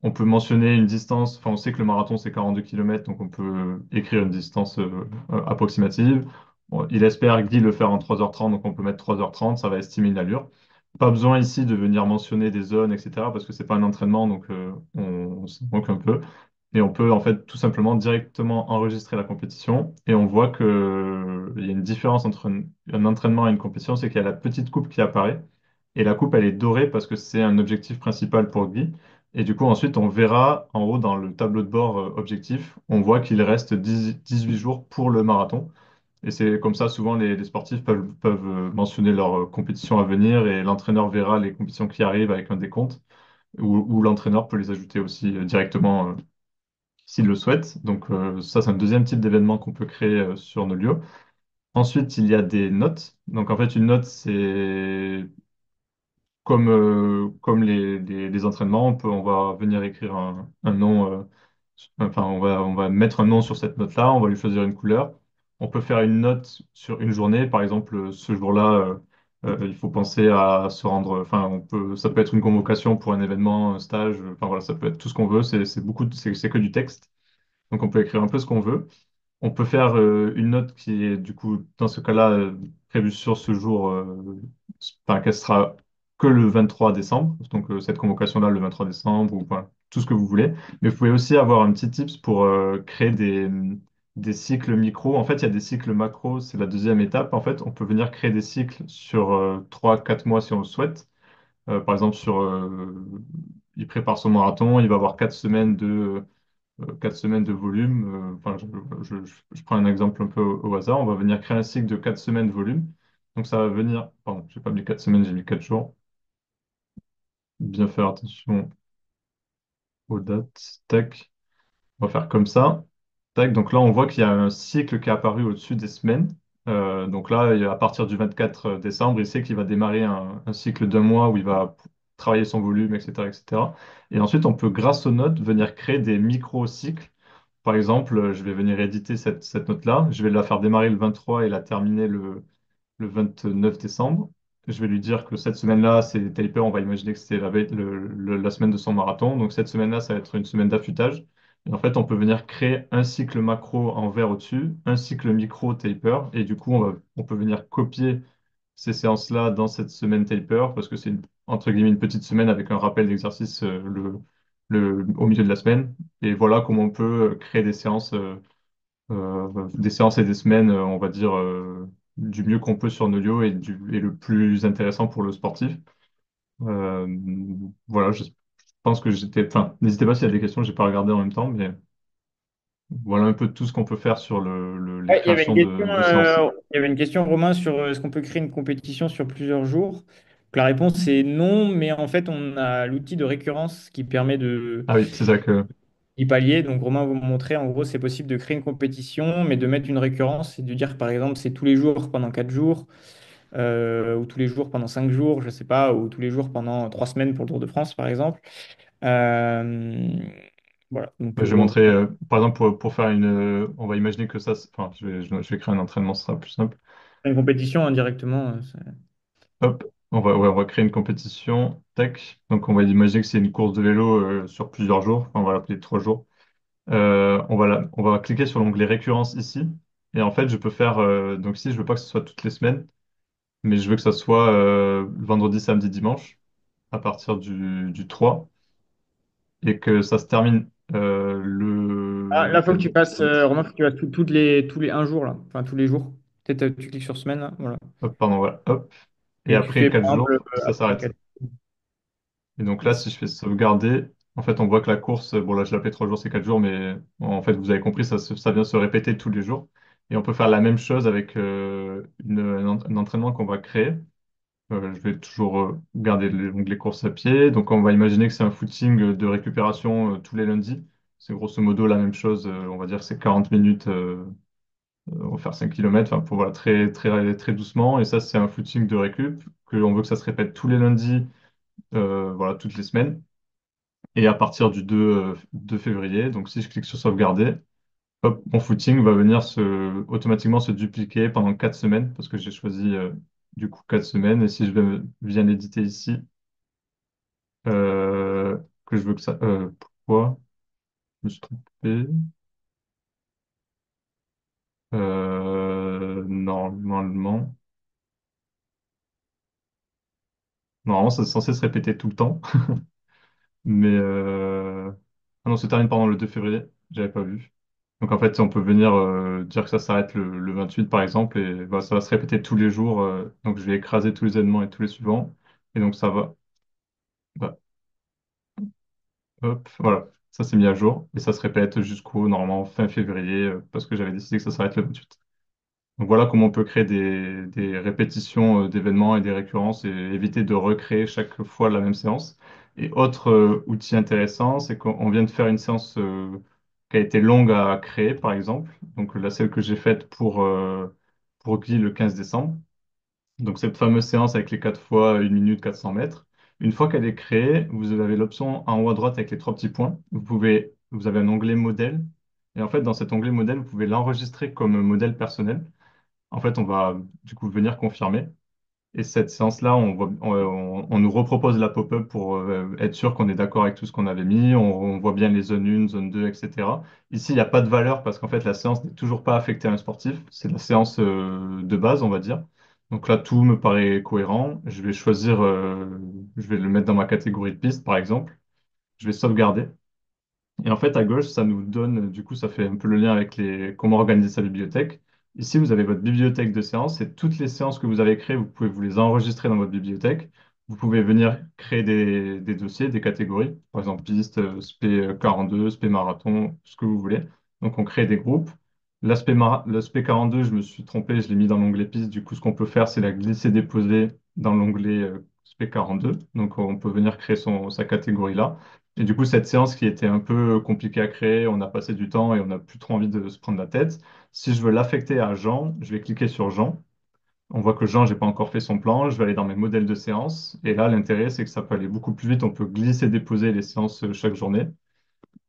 On peut mentionner une distance, enfin on sait que le marathon c'est 42 km, donc on peut écrire une distance approximative. Bon, il espère Guy le faire en 3h30, donc on peut mettre 3h30, ça va estimer une allure. Pas besoin ici de venir mentionner des zones, etc., parce que c'est pas un entraînement, donc on s'en moque un peu. Et on peut en fait tout simplement directement enregistrer la compétition, et on voit que il y a une différence entre un entraînement et une compétition, c'est qu'il y a la petite coupe qui apparaît, et la coupe elle est dorée parce que c'est un objectif principal pour Guy. Et du coup, ensuite, on verra en haut dans le tableau de bord objectif, on voit qu'il reste 18 jours pour le marathon. Et c'est comme ça, souvent, les sportifs peuvent mentionner leur compétition à venir et l'entraîneur verra les compétitions qui arrivent avec un décompte ou l'entraîneur peut les ajouter aussi directement s'il le souhaite. Donc, ça, c'est un deuxième type d'événement qu'on peut créer sur Nolio. Ensuite, il y a des notes. Donc, en fait, une note, c'est comme les entraînements, on va venir écrire un nom, enfin, on va mettre un nom sur cette note-là, on va lui choisir une couleur. On peut faire une note sur une journée, par exemple, ce jour-là, il faut penser à se rendre, enfin, ça peut être une convocation pour un événement, un stage, enfin voilà, ça peut être tout ce qu'on veut, c'est que du texte. Donc on peut écrire un peu ce qu'on veut. On peut faire une note qui est du coup, dans ce cas-là, prévue sur ce jour, enfin, qu'elle sera que le 23 décembre, donc cette convocation-là le 23 décembre, ou enfin, tout ce que vous voulez. Mais vous pouvez aussi avoir un petit tips pour créer des cycles micro. En fait, il y a des cycles macro, c'est la deuxième étape. En fait, on peut venir créer des cycles sur 3-4 mois si on le souhaite. Par exemple, il prépare son marathon, il va avoir 4 semaines de volume. Enfin, je prends un exemple un peu au hasard. On va venir créer un cycle de 4 semaines de volume. Donc, ça va venir. Pardon, j'ai pas mis 4 semaines, j'ai mis 4 jours. Bien faire attention aux dates. Tac. On va faire comme ça. Tac. Donc là, on voit qu'il y a un cycle qui est apparu au-dessus des semaines. Donc là, à partir du 24 décembre, il sait qu'il va démarrer un cycle d'un mois où il va travailler son volume, etc., etc. Et ensuite, on peut, grâce aux notes, venir créer des micro-cycles. Par exemple, je vais venir éditer cette note-là. Je vais la faire démarrer le 23 et la terminer le 29 décembre. Je vais lui dire que cette semaine-là, c'est taper. On va imaginer que c'était la semaine de son marathon. Donc cette semaine-là, ça va être une semaine d'affûtage. Et en fait, on peut venir créer un cycle macro en vert au-dessus, un cycle micro taper. Et du coup, on peut venir copier ces séances-là dans cette semaine taper parce que c'est entre guillemets une petite semaine avec un rappel d'exercice au milieu de la semaine. Et voilà comment on peut créer des séances et des semaines, on va dire, du mieux qu'on peut sur Nolio et le plus intéressant pour le sportif. Euh, voilà, je pense que j'étais. Enfin, n'hésitez pas s'il y a des questions, j'ai pas regardé en même temps, mais voilà un peu tout ce qu'on peut faire sur les Ouais, il y avait une créations question, de séances. il y avait une question, Romain, sur est-ce qu'on peut créer une compétition sur plusieurs jours? Donc, la réponse est non, mais en fait, on a l'outil de récurrence qui permet de Ah oui, c'est ça que. y pallier. Donc, Romain va vous montrer, en gros, c'est possible de créer une compétition, mais de mettre une récurrence et de dire, par exemple, c'est tous les jours pendant 4 jours, ou tous les jours pendant 5 jours, je sais pas, ou tous les jours pendant 3 semaines pour le Tour de France, par exemple. Euh, voilà, donc Je vais montrer, par exemple, pour faire on va imaginer que ça. Enfin, je vais créer un entraînement, ce sera plus simple. une compétition indirectement. Hop, ouais, on va créer une compétition. Tac. Donc, on va imaginer que c'est une course de vélo sur plusieurs jours. Enfin, on va l'appeler 3 jours. On va cliquer sur l'onglet récurrence ici. Et en fait, je peux faire. Donc, ici, je veux pas que ce soit toutes les semaines, mais je veux que ça soit vendredi, samedi, dimanche, à partir du 3, et que ça se termine Ah, le là, faut que tu passes, 28. Romain, faut que tu passes tous les un jour, là. Enfin, tous les jours. Peut-être tu cliques sur semaine, là. Voilà. Hop, pardon, voilà. Hop. Et Et tu après fais, 4 par exemple, jours, ça après s'arrête. 4. Et donc là, si je fais sauvegarder, en fait, on voit que la course, bon là, je l'ai appelé 3 jours, c'est 4 jours, mais en fait, vous avez compris, ça vient se répéter tous les jours. Et on peut faire la même chose avec un entraînement qu'on va créer. Je vais toujours garder l'onglet course à pied. Donc, on va imaginer que c'est un footing de récupération tous les lundis. c'est grosso modo la même chose. On va dire que c'est 40 minutes, on va faire 5 km, enfin, pour, voilà, très, très, très doucement. Et ça, c'est un footing de récup, on veut que ça se répète tous les lundis, voilà, toutes les semaines. Et à partir du 2 février, donc si je clique sur sauvegarder, hop, mon footing va venir automatiquement se dupliquer pendant 4 semaines, parce que j'ai choisi du coup 4 semaines. Et si viens l'éditer ici, euh, que je veux que ça... pourquoi? Je me suis trompé. Normalement, normalement, c'est censé se répéter tout le temps. Mais ah non, se termine pendant le 2 février, j'avais pas vu. Donc en fait, on peut venir dire que ça s'arrête le 28 par exemple, et bah, ça va se répéter tous les jours. Donc je vais écraser tous les événements et tous les suivants. Et donc ça va. Bah, hop, voilà, ça s'est mis à jour. Et ça se répète jusqu'au normalement fin février, parce que j'avais décidé que ça s'arrête le 28. Donc voilà comment on peut créer des répétitions d'événements et des récurrences et éviter de recréer chaque fois la même séance. Et autre outil intéressant, c'est qu'on vient de faire une séance qui a été longue à créer, par exemple. Donc la celle que j'ai faite pour Guy le 15 décembre. Donc cette fameuse séance avec les 4 fois 1 minute 400 mètres. Une fois qu'elle est créée, vous avez l'option en haut à droite avec les trois petits points. Vous avez un onglet modèle. Et en fait, dans cet onglet modèle, vous pouvez l'enregistrer comme modèle personnel. En fait, on va du coup venir confirmer. Et cette séance-là, on nous repropose la pop-up pour être sûr qu'on est d'accord avec tout ce qu'on avait mis. On voit bien les zones 1, zone 2, etc. Ici, il n'y a pas de valeur parce qu'en fait, la séance n'est toujours pas affectée à un sportif. C'est la séance de base, on va dire. Donc là, tout me paraît cohérent. Je vais le mettre dans ma catégorie de piste, par exemple. Je vais sauvegarder. Et en fait, à gauche, ça nous donne, du coup, ça fait un peu le lien avec comment organiser sa bibliothèque. Ici, vous avez votre bibliothèque de séances et toutes les séances que vous avez créées, vous pouvez vous les enregistrer dans votre bibliothèque. Vous pouvez venir créer des dossiers, des catégories, par exemple piste, SP 42, SP marathon, ce que vous voulez. Donc, on crée des groupes. L'aspect 42, je me suis trompé, je l'ai mis dans l'onglet piste. Du coup, ce qu'on peut faire, c'est la glisser-déposer dans l'onglet SP 42. Donc, on peut venir créer sa catégorie là. Et du coup, cette séance qui était un peu compliquée à créer, on a passé du temps et on n'a plus trop envie de se prendre la tête. Si je veux l'affecter à Jean, je vais cliquer sur Jean. On voit que Jean, j'ai pas encore fait son plan. Je vais aller dans mes modèles de séance. Et là, l'intérêt, c'est que ça peut aller beaucoup plus vite. On peut glisser, déposer les séances chaque journée.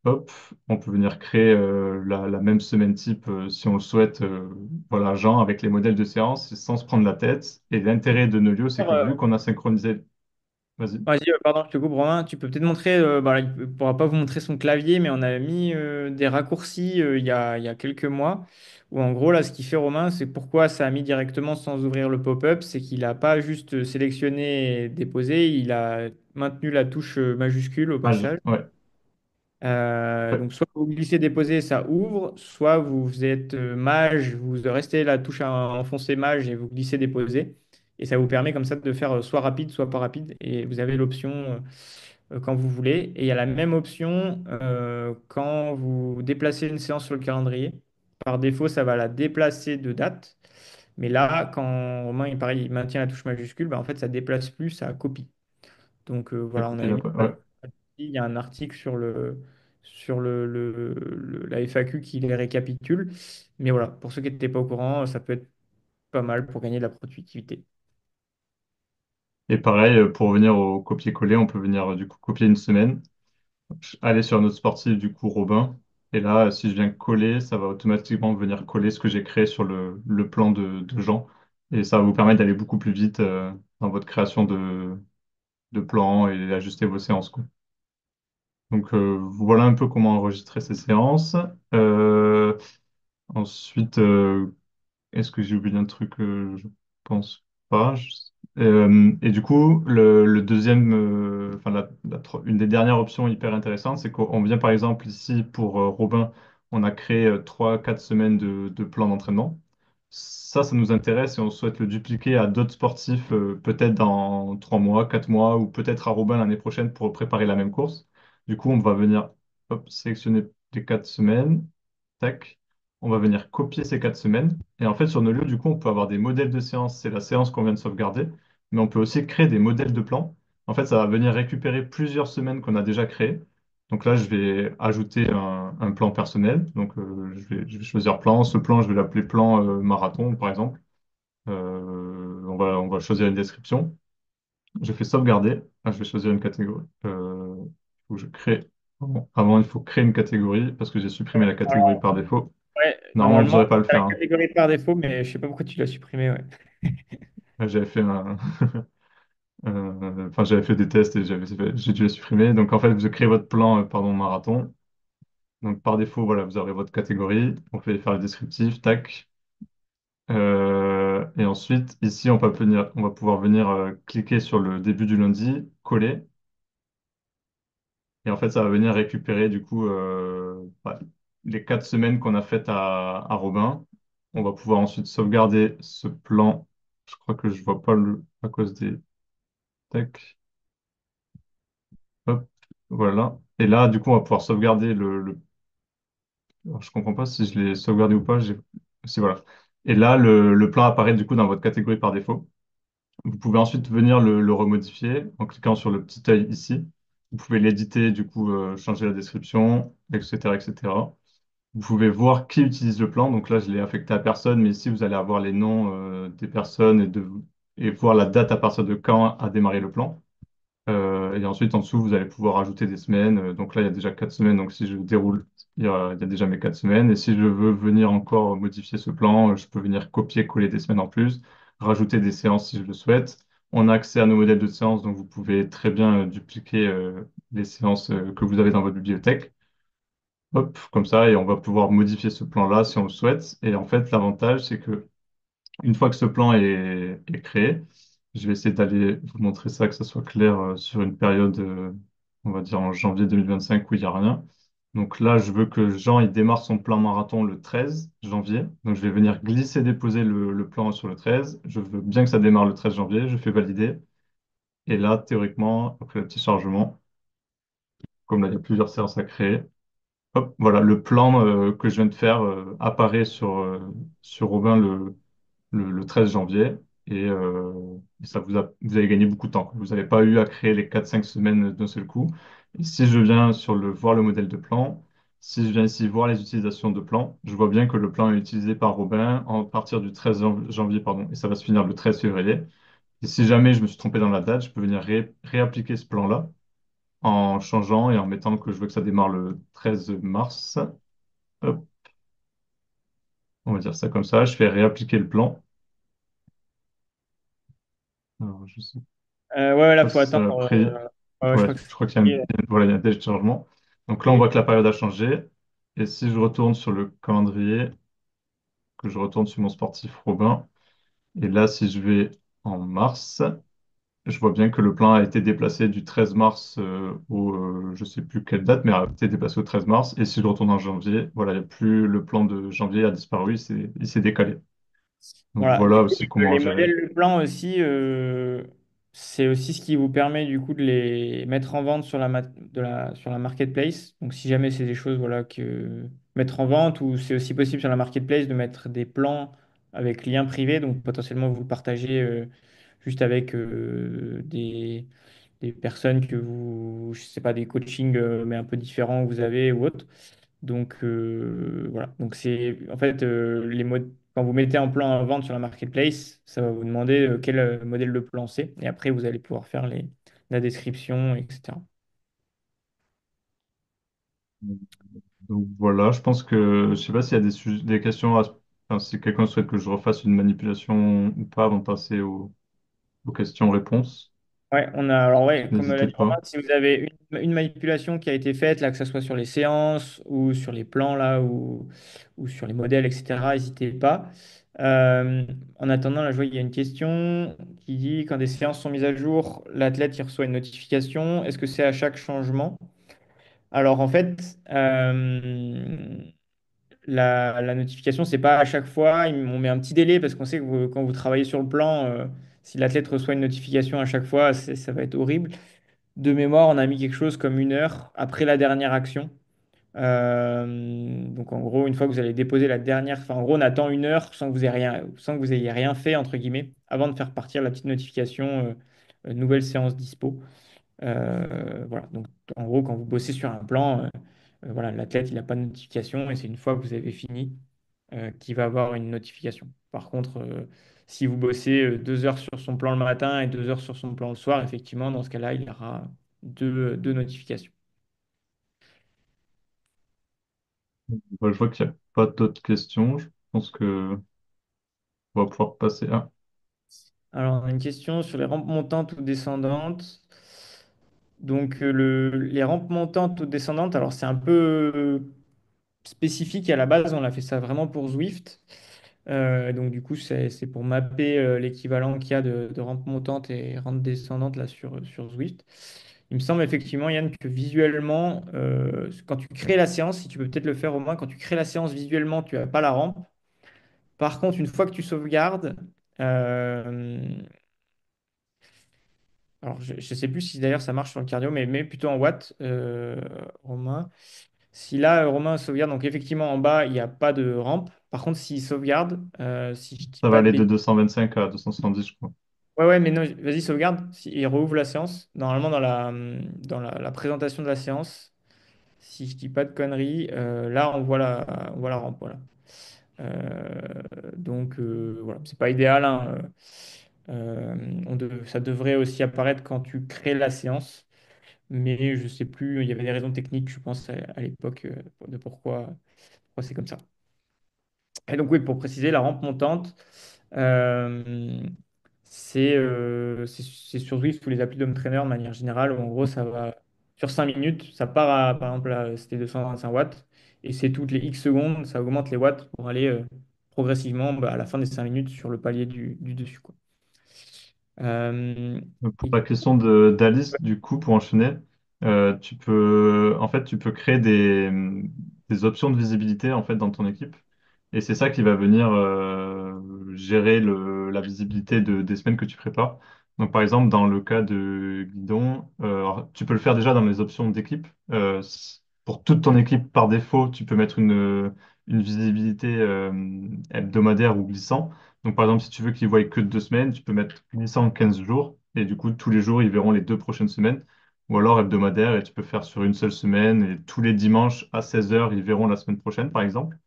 Hop, on peut venir créer la même semaine type si on le souhaite. Voilà, Jean, avec les modèles de séance, sans se prendre la tête. Et l'intérêt de Nolio, c'est que vu qu'on a synchronisé... Vas-y. Vas-y, pardon, je te coupe, Romain. Tu peux peut-être montrer, bah, là, il ne pourra pas vous montrer son clavier, mais on a mis des raccourcis il y a quelques mois, où en gros, là, ce qu'il fait, Romain, c'est pourquoi ça a mis directement sans ouvrir le pop-up, c'est qu'il n'a pas juste sélectionné et déposé, il a maintenu la touche majuscule au passage. Ouais. Ouais. Donc, soit vous glissez déposer, ça ouvre, soit vous êtes mage, vous restez la touche à enfoncer mage et vous glissez déposer. Et ça vous permet comme ça de faire soit rapide, soit pas rapide. Et vous avez l'option quand vous voulez. Et il y a la même option quand vous déplacez une séance sur le calendrier. Par défaut, ça va la déplacer de date. Mais là, quand Romain, pareil, il maintient la touche majuscule, bah, en fait, ça déplace plus, ça copie. Donc Ça voilà, on copie avait la... mis Ouais. il y a un article sur la FAQ qui les récapitule. Mais voilà, pour ceux qui n'étaient pas au courant, ça peut être pas mal pour gagner de la productivité. Et pareil, pour revenir au copier-coller, on peut venir du coup copier une semaine, aller sur notre sportif, du coup Robin, et là, si je viens coller, ça va automatiquement venir coller ce que j'ai créé sur le plan de Jean. Et ça va vous permettre d'aller beaucoup plus vite dans votre création de plans et ajuster vos séances, quoi. Donc voilà un peu comment enregistrer ces séances. Euh, ensuite, est-ce que j'ai oublié un truc? Je pense pas. Et du coup, le deuxième, enfin une des dernières options hyper intéressantes, c'est qu'on vient par exemple ici pour Robin, on a créé 3-4 semaines de plan d'entraînement. Ça nous intéresse et on souhaite le dupliquer à d'autres sportifs, peut-être dans 3 mois, 4 mois, ou peut-être à Robin l'année prochaine pour préparer la même course. Du coup, on va venir hop, sélectionner les 4 semaines. Tac. On va venir copier ces 4 semaines. Et en fait, sur nos lieux, du coup, on peut avoir des modèles de séance. C'est la séance qu'on vient de sauvegarder. Mais on peut aussi créer des modèles de plans. En fait, ça va venir récupérer plusieurs semaines qu'on a déjà créées. Donc là, je vais ajouter un plan personnel. Donc je vais choisir plan. Ce plan, je vais l'appeler plan marathon, par exemple. On va choisir une description. Je fais sauvegarder. Ah, je vais choisir une catégorie. Il faut que je crée. Avant, il faut créer une catégorie parce que j'ai supprimé la catégorie Alors, par défaut. ouais, Normalement, vous normalement, n'aurez pas à le c'est la faire, hein. catégorie par défaut, mais je sais pas pourquoi tu l'as supprimé. Ouais. J'avais fait enfin, j'avais fait des tests et j'ai dû la supprimer. Donc, en fait, vous créez votre plan, pardon, marathon. Donc, par défaut, voilà, vous aurez votre catégorie. On fait faire le descriptif, tac. Et ensuite, ici, on va pouvoir venir cliquer sur le début du lundi, coller. Et en fait, ça va venir récupérer du coup les 4 semaines qu'on a faites à Robin. On va pouvoir ensuite sauvegarder ce plan. Je crois que je vois pas le à cause des tac. Hop, voilà. Et là, du coup, on va pouvoir sauvegarder alors, je comprends pas si je l'ai sauvegardé ou pas. Si voilà. Et là, le plan apparaît du coup dans votre catégorie par défaut. Vous pouvez ensuite venir le remodifier en cliquant sur le petit œil ici. Vous pouvez l'éditer, du coup, changer la description, etc., etc. Vous pouvez voir qui utilise le plan. Donc là, je l'ai affecté à personne, mais ici, vous allez avoir les noms des personnes et voir la date à partir de quand a démarré le plan. Et ensuite, en dessous, vous allez pouvoir ajouter des semaines. Donc là, il y a déjà 4 semaines. Donc si je déroule, il y a déjà mes 4 semaines. Et si je veux venir encore modifier ce plan, je peux venir copier-coller des semaines en plus, rajouter des séances si je le souhaite. On a accès à nos modèles de séances, donc vous pouvez très bien dupliquer les séances que vous avez dans votre bibliothèque. Hop, comme ça, et on va pouvoir modifier ce plan-là si on le souhaite. Et en fait, l'avantage, c'est que une fois que ce plan est créé, je vais essayer d'aller vous montrer ça, que ça soit clair sur une période, on va dire en janvier 2025 où il n'y a rien. Donc là, je veux que Jean il démarre son plan marathon le 13 janvier. Donc je vais venir glisser, déposer le plan sur le 13. Je veux bien que ça démarre le 13 janvier. Je fais valider. Et là, théoriquement, après le petit chargement, comme là, il y a plusieurs séances à créer, hop, voilà, le plan que je viens de faire apparaît sur Robin le 13 janvier et ça vous avez gagné beaucoup de temps, quoi. Vous n'avez pas eu à créer les 4 5 semaines d'un seul coup. Et si je viens voir le modèle de plan, si je viens ici voir les utilisations de plan, je vois bien que le plan est utilisé par Robin à partir du 13 janvier, pardon, et ça va se finir le 13 février. Et si jamais je me suis trompé dans la date, je peux venir réappliquer ce plan-là en changeant et en mettant que je veux que ça démarre le 13 mars. Hop, on va dire ça comme ça. Je fais réappliquer le plan. Alors, je sais Ouais, là, pas faut si ça attendre. a pris. Je Ouais, crois que je c'est. crois qu'il y a voilà, il y a un téléchargement. Donc là, on voit que la période a changé. Et si je retourne sur le calendrier, que je retourne sur mon sportif Robin, et là, si je vais en mars, je vois bien que le plan a été déplacé du 13 mars au, je sais plus quelle date, mais a été déplacé au 13 mars. Et si je retourne en janvier, voilà, il y a plus le plan de janvier a disparu, il s'est décalé. Donc Voilà, du voilà coup, aussi comment les gérer. modèles de plan aussi, c'est aussi ce qui vous permet du coup de les mettre en vente sur sur la marketplace. Donc si jamais c'est des choses voilà, que mettre en vente, ou c'est aussi possible sur la marketplace de mettre des plans avec lien privé, donc potentiellement vous le partagez juste avec des personnes que vous, je sais pas, des coachings mais un peu différents que vous avez ou autre. Donc voilà. Donc c'est en fait quand vous mettez un plan à vente sur la marketplace, ça va vous demander quel modèle de plan c'est, et après vous allez pouvoir faire la description, etc. Donc voilà, je pense que je sais pas s'il y a des questions enfin, si quelqu'un souhaite que je refasse une manipulation ou pas avant de passer aux questions-réponses, Ouais, alors ouais, comme l'a n'hésitez dit Romain, pas. si vous avez une manipulation qui a été faite, là, que ce soit sur les séances ou sur les plans là ou sur les modèles, etc., n'hésitez pas. En attendant, là, je vois qu'il y a une question qui dit quand des séances sont mises à jour, l'athlète il reçoit une notification. Est-ce que c'est à chaque changement? Alors en fait, la notification, c'est pas à chaque fois. On met un petit délai parce qu'on sait que quand vous travaillez sur le plan, si l'athlète reçoit une notification à chaque fois, ça va être horrible. De mémoire, on a mis quelque chose comme 1 heure après la dernière action. Donc en gros, une fois que vous allez déposer la dernière, enfin en gros, on attend 1 heure sans que vous ayez rien fait, entre guillemets, avant de faire partir la petite notification nouvelle séance dispo. Voilà. Donc, en gros, quand vous bossez sur un plan, voilà, l'athlète, il n'a pas de notification et c'est une fois que vous avez fini qu'il va avoir une notification. Par contre, si vous bossez 2 heures sur son plan le matin et 2 heures sur son plan le soir, effectivement, dans ce cas-là, il y aura deux notifications. Bah, je vois qu'il n'y a pas d'autres questions. Je pense que on va pouvoir passer à. Alors, on a une question sur les rampes montantes ou descendantes. Donc, les rampes montantes ou descendantes, alors c'est un peu spécifique à la base, on a fait ça vraiment pour Zwift. Donc, du coup, c'est pour mapper l'équivalent qu'il y a de rampes montantes et rampes descendantes là sur Zwift. Il me semble effectivement, Yann, que visuellement, quand tu crées la séance, si tu peux peut-être le faire au moins, quand tu crées la séance visuellement, tu n'as pas la rampe. Par contre, une fois que tu sauvegardes, euh, alors je ne sais plus si d'ailleurs ça marche sur le cardio, mais plutôt en watts, Romain. Si là, Romain sauvegarde, donc effectivement en bas, il n'y a pas de rampe. Par contre, s'il sauvegarde, si je dis Ça va pas de aller de bêtises. 225 à 270, je crois. Ouais, ouais, mais non, vas-y, sauvegarde. Il rouvre la séance. Normalement, dans la présentation de la séance, si je dis pas de conneries, là, on voit la rampe. Voilà. Donc, voilà, c'est pas idéal, hein. Ça devrait aussi apparaître quand tu crées la séance. Mais je sais plus, il y avait des raisons techniques, je pense, à l'époque, de pourquoi c'est comme ça. Et donc, oui, pour préciser, la rampe montante, euh, c'est sur Zwift ou les applis d'home trainer de manière générale, où en gros, ça va sur 5 minutes, ça part à, par exemple, là, c'était 225 watts, et c'est toutes les X secondes, ça augmente les watts pour aller progressivement bah, à la fin des 5 minutes sur le palier du dessus, quoi. Euh, Pour et la du question coup, d'Alice, du coup, pour enchaîner, en fait, tu peux créer des options de visibilité en fait dans ton équipe, et c'est ça qui va venir gérer la visibilité des semaines que tu prépares. Donc, par exemple, dans le cas de Guidon, alors, tu peux le faire déjà dans les options d'équipe. Pour toute ton équipe, par défaut, tu peux mettre une visibilité hebdomadaire ou glissant. Donc, par exemple, si tu veux qu'ils voient que 2 semaines, tu peux mettre glissant 15 jours. Et du coup, tous les jours, ils verront les 2 prochaines semaines. Ou alors hebdomadaire, et tu peux faire sur une seule semaine. Et tous les dimanches à 16 heures, ils verront la semaine prochaine, par exemple.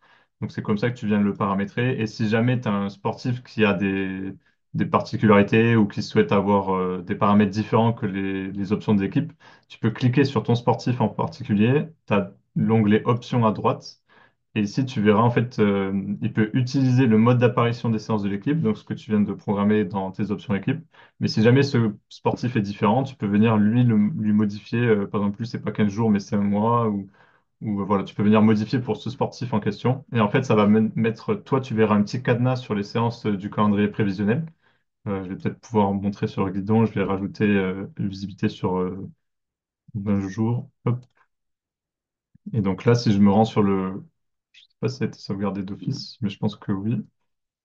Donc, c'est comme ça que tu viens de le paramétrer. Et si jamais tu as un sportif qui a des particularités ou qui souhaite avoir des paramètres différents que les options d'équipe, tu peux cliquer sur ton sportif en particulier. Tu as l'onglet options à droite. Et ici, tu verras, en fait, il peut utiliser le mode d'apparition des séances de l'équipe, donc ce que tu viens de programmer dans tes options équipe. Mais si jamais ce sportif est différent, tu peux venir lui modifier. Par exemple, lui, c'est pas 15 jours, mais c'est un mois. Ou voilà, tu peux venir modifier pour ce sportif en question. Et en fait, ça va mettre, toi, tu verras un petit cadenas sur les séances du calendrier prévisionnel. Je vais peut-être pouvoir montrer sur le guidon. Je vais rajouter une visibilité sur 20 jours. Hop. Et donc là, si je me rends sur je sais pas si ça a été sauvegardé d'office, mais je pense que oui.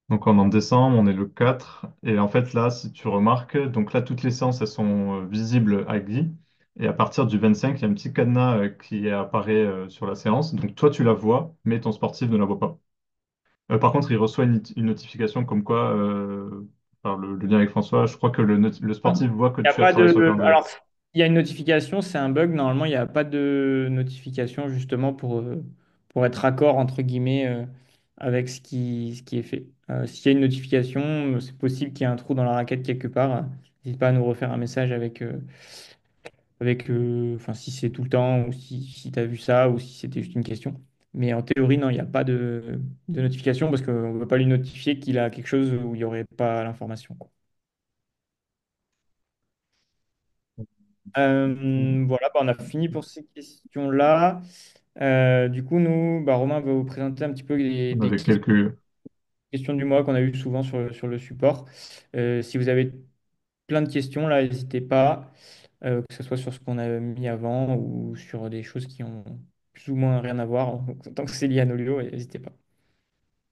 Donc on est en décembre, on est le 4. Et en fait, là, si tu remarques, donc là, toutes les séances, elles sont visibles à Guy. Et à partir du 25, il y a un petit cadenas qui apparaît sur la séance. Donc toi, tu la vois, mais ton sportif ne la voit pas. Par contre, il reçoit une notification comme quoi, par le lien avec François, je crois que le sportif voit que il n'y a tu as pas travaillé sur le de. calendrier. Alors, il y a une notification, c'est un bug. Normalement, il n'y a pas de notification justement pour être raccord entre guillemets avec ce qui est fait. S'il y a une notification, c'est possible qu'il y ait un trou dans la raquette quelque part. N'hésite pas à nous refaire un message enfin, si c'est tout le temps ou si tu as vu ça ou si c'était juste une question. Mais en théorie, non, il n'y a pas de notification parce qu'on ne veut pas lui notifier qu'il a quelque chose où il n'y aurait pas l'information, quoi. Voilà, bah, on a fini pour ces questions-là. Du coup, nous, bah, Romain va vous présenter un petit peu On des avait quelques. questions du mois qu'on a eues souvent sur le support. Si vous avez plein de questions, là, n'hésitez pas, que ce soit sur ce qu'on a mis avant ou sur des choses qui ont plus ou moins rien à voir. Tant que c'est lié à Nolio, n'hésitez pas.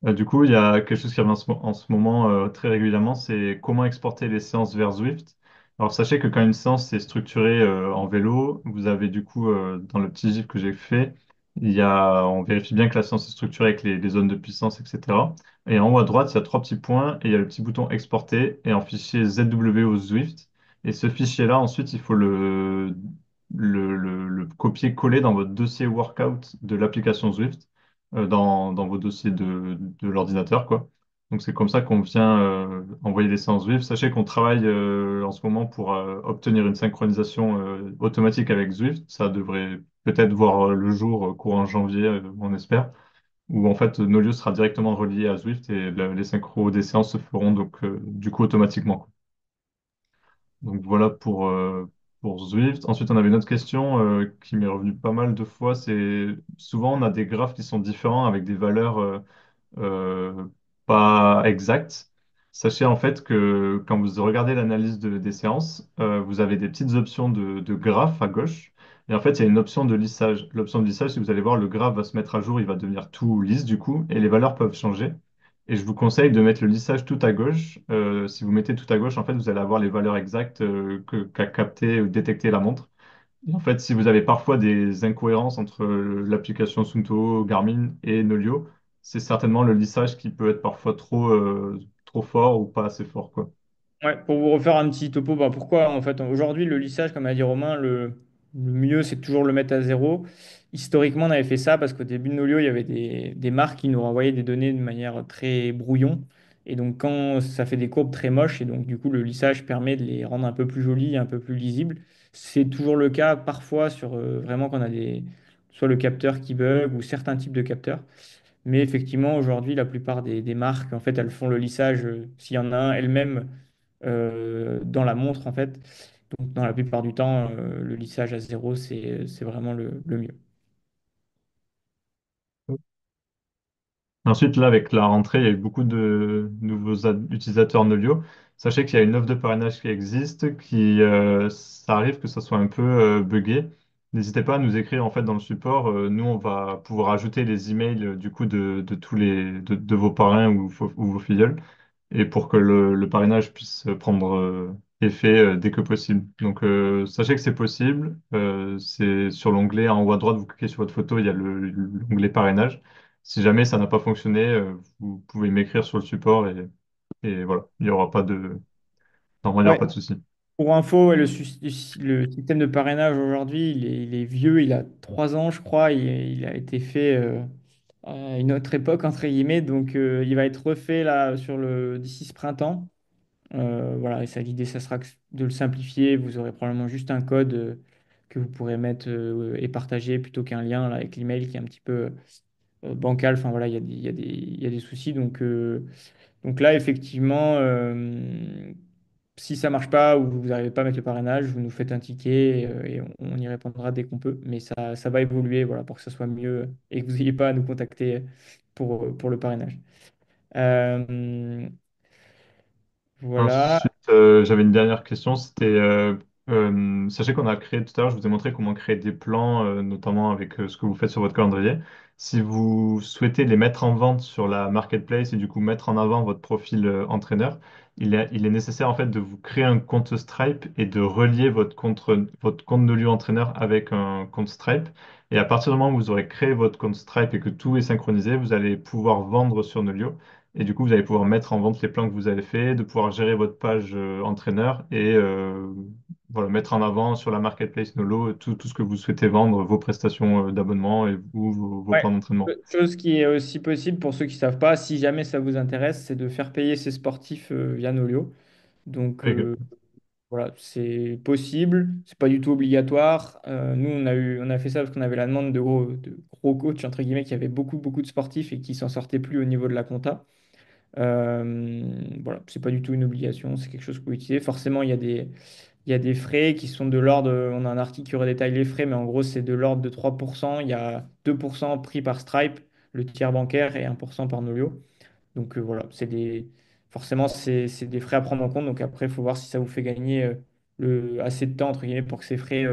Du coup, il y a quelque chose qui revient en ce moment très régulièrement, c'est comment exporter les séances vers Zwift. Alors, sachez que quand une séance est structurée en vélo, vous avez du coup, dans le petit gif que j'ai fait, on vérifie bien que la séance est structurée avec les zones de puissance, etc. Et en haut à droite, il y a trois petits points et il y a le petit bouton exporter et en fichier ZW ou Zwift. Et ce fichier-là, ensuite, il faut le copier-coller dans votre dossier workout de l'application Zwift, dans vos dossiers de l'ordinateur, quoi. Donc c'est comme ça qu'on vient envoyer les séances Zwift. Sachez qu'on travaille en ce moment pour obtenir une synchronisation automatique avec Zwift. Ça devrait peut-être voir le jour courant janvier, on espère, où en fait Nolio sera directement relié à Zwift et les synchros des séances se feront donc du coup automatiquement. Donc voilà pour Zwift. Ensuite, on avait une autre question qui m'est revenue pas mal de fois. C'est souvent on a des graphes qui sont différents avec des valeurs euh, pas exactes. Sachez en fait que quand vous regardez l'analyse des séances, vous avez des petites options de graphes à gauche. Et en fait, il y a une option de lissage. L'option de lissage, si vous allez voir, le graphe va se mettre à jour, il va devenir tout lisse du coup, et les valeurs peuvent changer. Et je vous conseille de mettre le lissage tout à gauche. Si vous mettez tout à gauche, en fait, vous allez avoir les valeurs exactes qu'a capté ou détecté la montre. Et en fait, si vous avez parfois des incohérences entre l'application Suunto, Garmin et Nolio, c'est certainement le lissage qui peut être parfois trop fort ou pas assez fort, quoi. Ouais, pour vous refaire un petit topo, bah pourquoi en fait aujourd'hui le lissage, comme a dit Romain, le mieux c'est de toujours le mettre à zéro. Historiquement, on avait fait ça parce qu'au début de Nolio, il y avait des marques qui nous renvoyaient des données de manière très brouillon. Et donc quand ça fait des courbes très moches, et donc du coup le lissage permet de les rendre un peu plus jolies, un peu plus lisibles. C'est toujours le cas parfois sur vraiment quand on a soit le capteur qui bug ou certains types de capteurs. Mais effectivement, aujourd'hui, la plupart des marques, en fait, elles font le lissage, s'il y en a un, elles-mêmes dans la montre, en fait. Donc, dans la plupart du temps, le lissage à zéro, c'est vraiment le mieux. Ensuite, là, avec la rentrée, il y a eu beaucoup de nouveaux utilisateurs Nolio. Sachez qu'il y a une offre de parrainage qui existe, ça arrive que ça soit un peu buggé. N'hésitez pas à nous écrire en fait dans le support. Nous, on va pouvoir ajouter les emails du coup de tous de vos parrains ou vos filleuls, et pour que le parrainage puisse prendre effet dès que possible. Donc, sachez que c'est possible. C'est sur l'onglet en haut à droite, vous cliquez sur votre photo, il y a l'onglet parrainage. Si jamais ça n'a pas fonctionné, vous pouvez m'écrire sur le support et voilà, il n'y aura pas de, normalement, il y aura Ouais. pas de souci. Pour info, ouais, le système de parrainage aujourd'hui, il est vieux, il a 3 ans, je crois. Il a été fait à une autre époque, entre guillemets. Donc, il va être refait là, d'ici ce printemps. Voilà, et l'idée, ça sera de le simplifier. Vous aurez probablement juste un code que vous pourrez mettre et partager plutôt qu'un lien là, avec l'email qui est un petit peu bancal. Enfin voilà, il y a des soucis. Donc là, effectivement, si ça marche pas ou vous n'arrivez pas à mettre le parrainage, vous nous faites un ticket et on y répondra dès qu'on peut. Mais ça va évoluer voilà, pour que ça soit mieux et que vous n'ayez pas à nous contacter pour le parrainage. Euh, voilà. Ensuite, j'avais une dernière question. C'était, sachez qu'on a créé tout à l'heure, je vous ai montré comment créer des plans, notamment avec ce que vous faites sur votre calendrier. Si vous souhaitez les mettre en vente sur la marketplace et du coup mettre en avant votre profil entraîneur, il est nécessaire en fait de vous créer un compte Stripe et de relier votre compte de lieu entraîneur avec un compte Stripe. Et à partir du moment où vous aurez créé votre compte Stripe et que tout est synchronisé, vous allez pouvoir vendre sur Nolio. Et du coup, vous allez pouvoir mettre en vente les plans que vous avez faits, de pouvoir gérer votre page entraîneur et voilà, mettre en avant sur la marketplace Nolo tout ce que vous souhaitez vendre, vos prestations d'abonnement et vos Ouais. plans d'entraînement. Chose qui est aussi possible pour ceux qui ne savent pas, si jamais ça vous intéresse, c'est de faire payer ses sportifs via Nolio. Donc Ok. voilà, c'est possible, c'est pas du tout obligatoire. Nous, on a fait ça parce qu'on avait la demande de gros coachs, entre guillemets, qui avaient beaucoup de sportifs et qui s'en sortaient plus au niveau de la compta. Voilà, c'est pas du tout une obligation, c'est quelque chose que vous pouvez utiliser. Forcément, il y a des frais qui sont de l'ordre, on a un article qui redétaille les frais, mais en gros, c'est de l'ordre de 3%. Il y a 2% pris par Stripe, le tiers bancaire, et 1% par Nolio. Donc voilà, forcément, c'est des frais à prendre en compte. Donc après, il faut voir si ça vous fait gagner assez de temps, entre guillemets, pour que ces frais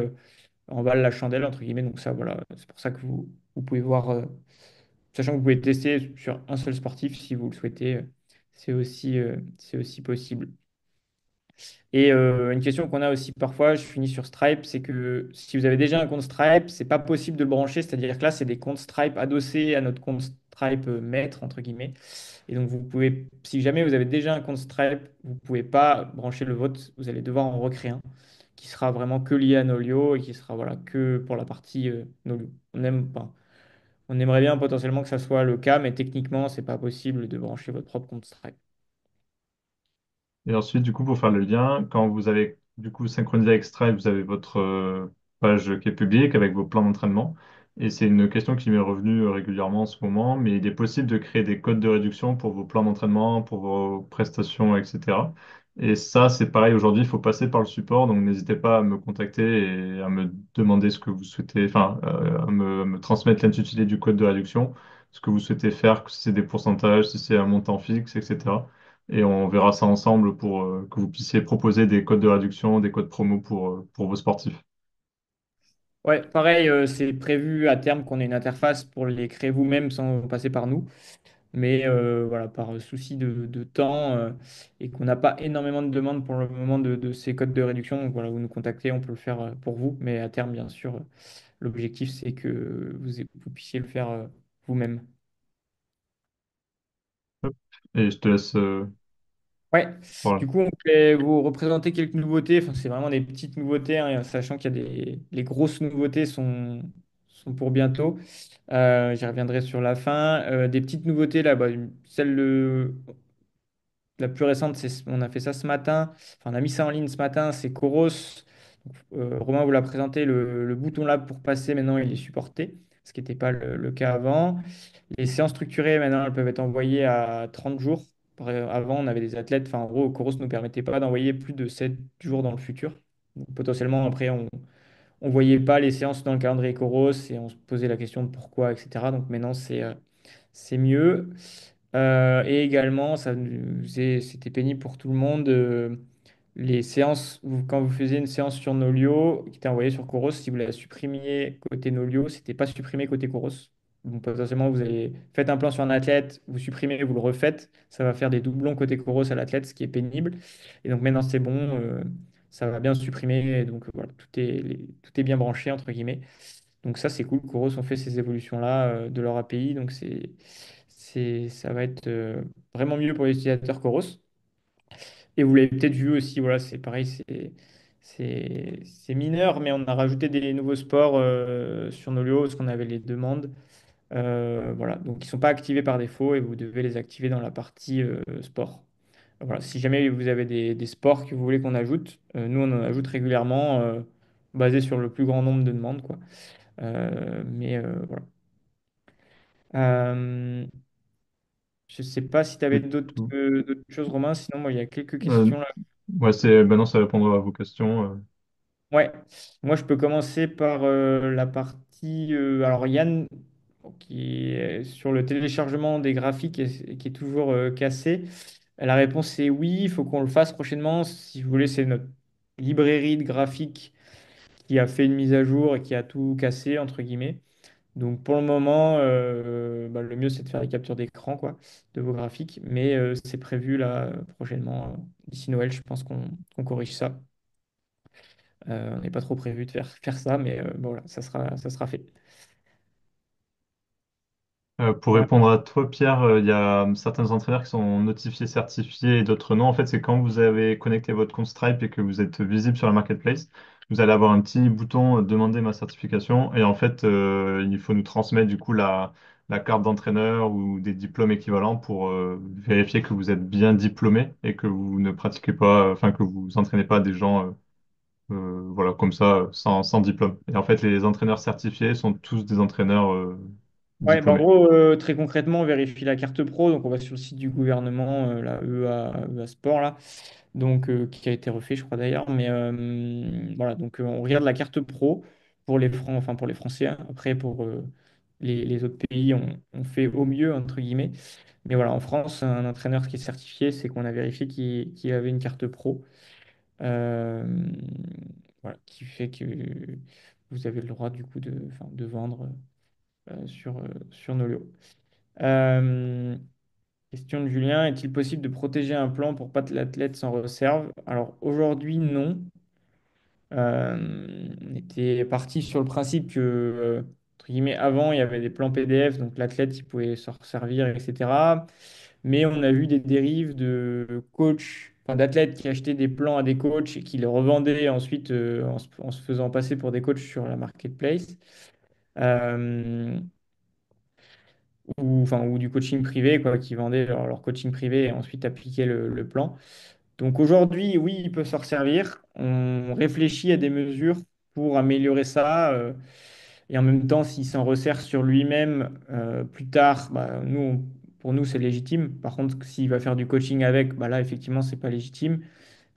en valent la chandelle, entre guillemets. Donc ça, voilà, c'est pour ça que vous pouvez voir, sachant que vous pouvez tester sur un seul sportif si vous le souhaitez, c'est aussi possible. Et une question qu'on a aussi parfois, je finis sur Stripe, c'est que si vous avez déjà un compte Stripe, c'est pas possible de le brancher. C'est-à-dire que là, c'est des comptes Stripe adossés à notre compte. Stripe maître, entre guillemets. Et donc, vous pouvez, si jamais vous avez déjà un compte Stripe, vous ne pouvez pas brancher le vôtre. Vous allez devoir en recréer un qui sera vraiment que lié à Nolio et qui sera voilà, que pour la partie Nolio. On aime pas. On aimerait bien potentiellement que ça soit le cas, mais techniquement, c'est pas possible de brancher votre propre compte Stripe. Et ensuite, du coup, pour faire le lien, quand vous avez du coup synchronisé avec Stripe, vous avez votre page qui est publique avec vos plans d'entraînement. Et c'est une question qui m'est revenue régulièrement en ce moment, mais il est possible de créer des codes de réduction pour vos plans d'entraînement, pour vos prestations, etc. Et ça, c'est pareil, aujourd'hui, il faut passer par le support, donc n'hésitez pas à me contacter et à me demander ce que vous souhaitez, enfin, à me transmettre l'intitulé du code de réduction, ce que vous souhaitez faire, si c'est des pourcentages, si c'est un montant fixe, etc. Et on verra ça ensemble pour que vous puissiez proposer des codes de réduction, des codes promo pour vos sportifs. Ouais, pareil, c'est prévu à terme qu'on ait une interface pour les créer vous-même sans passer par nous. Mais voilà, par souci de temps et qu'on n'a pas énormément de demandes pour le moment de ces codes de réduction. Donc voilà, vous nous contactez, on peut le faire pour vous. Mais à terme, bien sûr, l'objectif, c'est que vous puissiez le faire vous-même. Hop. Et je te laisse Ouais, parler. du coup, on voulait vous représenter quelques nouveautés. Enfin, c'est vraiment des petites nouveautés, hein, sachant qu'il y a les grosses nouveautés sont pour bientôt. J'y reviendrai sur la fin. Des petites nouveautés là, bah, celle la plus récente, on a fait ça ce matin. Enfin, on a mis ça en ligne ce matin. C'est Coros. Donc, Romain vous l'a présenté. Le bouton là pour passer, maintenant, il est supporté, ce qui n'était pas le cas avant. Les séances structurées, maintenant, elles peuvent être envoyées à 30 jours. Avant, on avait des athlètes, enfin, en gros, Coros ne nous permettait pas d'envoyer plus de 7 jours dans le futur. Donc, potentiellement, après, on ne voyait pas les séances dans le calendrier Coros et on se posait la question de pourquoi, etc. Donc maintenant, c'est mieux. Et également, c'était pénible pour tout le monde. Les séances, quand vous faisiez une séance sur Nolio qui était envoyée sur Coros, si vous la supprimiez côté Nolio, c'était pas supprimé côté Coros. Donc potentiellement, vous allez faites un plan sur un athlète, vous supprimez, vous le refaites, ça va faire des doublons côté Coros à l'athlète, ce qui est pénible. Et donc maintenant, c'est bon, ça va bien se supprimer. Et donc voilà, tout est bien branché entre guillemets. Donc ça, c'est cool. Coros ont fait ces évolutions-là de leur API. Donc ça va être vraiment mieux pour les utilisateurs Coros. Et vous l'avez peut-être vu aussi, voilà, c'est pareil, c'est mineur, mais on a rajouté des nouveaux sports sur Nolio parce qu'on avait les demandes. Voilà, donc ils ne sont pas activés par défaut et vous devez les activer dans la partie sport. Voilà, si jamais vous avez des sports que vous voulez qu'on ajoute, nous on en ajoute régulièrement basé sur le plus grand nombre de demandes, quoi. Mais voilà. Euh, je ne sais pas si tu avais C'est d'autres tout. d'autres choses, Romain. Sinon, moi, il y a quelques Euh, questions là. ouais, c'est, ben non, ça répondra à vos questions. Ouais, moi, je peux commencer par la partie. Alors, Yann, qui est sur le téléchargement des graphiques et qui est toujours cassé. La réponse est oui, il faut qu'on le fasse prochainement. Si vous voulez, c'est notre librairie de graphiques qui a fait une mise à jour et qui a tout cassé, entre guillemets. Donc pour le moment, bah, le mieux c'est de faire des captures d'écran quoi, de vos graphiques, mais c'est prévu là prochainement, d'ici Noël, je pense qu'on corrige ça. On n'est pas trop prévu de faire ça, mais bon, voilà, ça sera fait. Pour Euh, répondre à toi, Pierre, il y a certains entraîneurs qui sont notifiés, certifiés et d'autres non. En fait, c'est quand vous avez connecté votre compte Stripe et que vous êtes visible sur la marketplace, vous allez avoir un petit bouton Demander ma certification. Et en fait, il faut nous transmettre du coup la carte d'entraîneur ou des diplômes équivalents pour vérifier que vous êtes bien diplômé et que vous ne pratiquez pas, enfin que vous entraînez pas des gens voilà, comme ça, sans diplôme. Et en fait, les entraîneurs certifiés sont tous des entraîneurs ouais, bah, en diplômés. gros, très concrètement, on vérifie la carte pro, donc on va sur le site du gouvernement, la EA Sport là. Donc qui a été refait, je crois d'ailleurs. Mais voilà, donc on regarde la carte pro pour les enfin pour les Français, hein. Après, pour les autres pays, on fait au mieux, entre guillemets. Mais voilà, en France, un entraîneur qui est certifié, c'est qu'on a vérifié qu'il avait une carte pro. Euh, voilà, qui fait que vous avez le droit du coup enfin, de vendre sur Nolio. Euh, Question de Julien, est-il possible de protéger un plan pour pas que l'athlète s'en resserve? Alors aujourd'hui, non. On était parti sur le principe que entre guillemets, avant, il y avait des plans PDF, donc l'athlète, il pouvait s'en servir, etc. Mais on a vu des dérives de coachs, enfin d'athlètes qui achetaient des plans à des coachs et qui les revendaient ensuite en se faisant passer pour des coachs sur la marketplace. Euh, ou du coaching privé, quoi, qui vendaient leur coaching privé et ensuite appliquaient le plan. Donc aujourd'hui, oui, il peut s'en servir. On réfléchit à des mesures pour améliorer ça. Et en même temps, s'il s'en resserre sur lui-même plus tard, bah, pour nous, c'est légitime. Par contre, s'il va faire du coaching avec, bah là, effectivement, c'est pas légitime.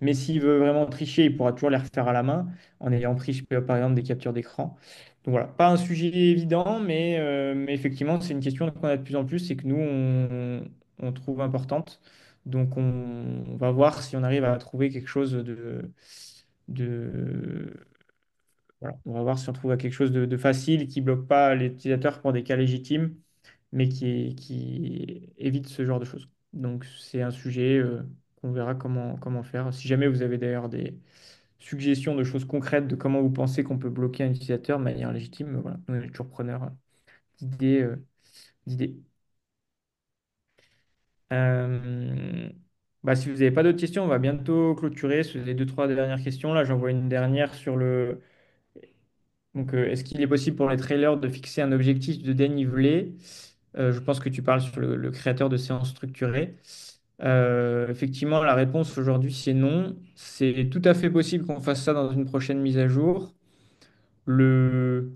Mais s'il veut vraiment tricher, il pourra toujours les refaire à la main en ayant pris, par exemple, des captures d'écran. Donc voilà, pas un sujet évident, mais effectivement, c'est une question qu'on a de plus en plus et que nous, on trouve importante. Donc on va voir si on arrive à trouver quelque chose de, voilà, on va voir si on trouve quelque chose de facile qui bloque pas les utilisateurs pour des cas légitimes, mais qui évite ce genre de choses. Donc c'est un sujet qu'on verra comment faire. Si jamais vous avez d'ailleurs des suggestions de choses concrètes de comment vous pensez qu'on peut bloquer un utilisateur de manière légitime, voilà, on est toujours preneur d'idées. d'idées. Euh, Bah, si vous n'avez pas d'autres questions, on va bientôt clôturer. C'est les deux, trois dernières questions. Là, j'en vois une dernière sur le. Donc, est-ce qu'il est possible pour les trailers de fixer un objectif de dénivelé? Je pense que tu parles sur le créateur de séances structurées. Effectivement, la réponse aujourd'hui, c'est non. C'est tout à fait possible qu'on fasse ça dans une prochaine mise à jour. Le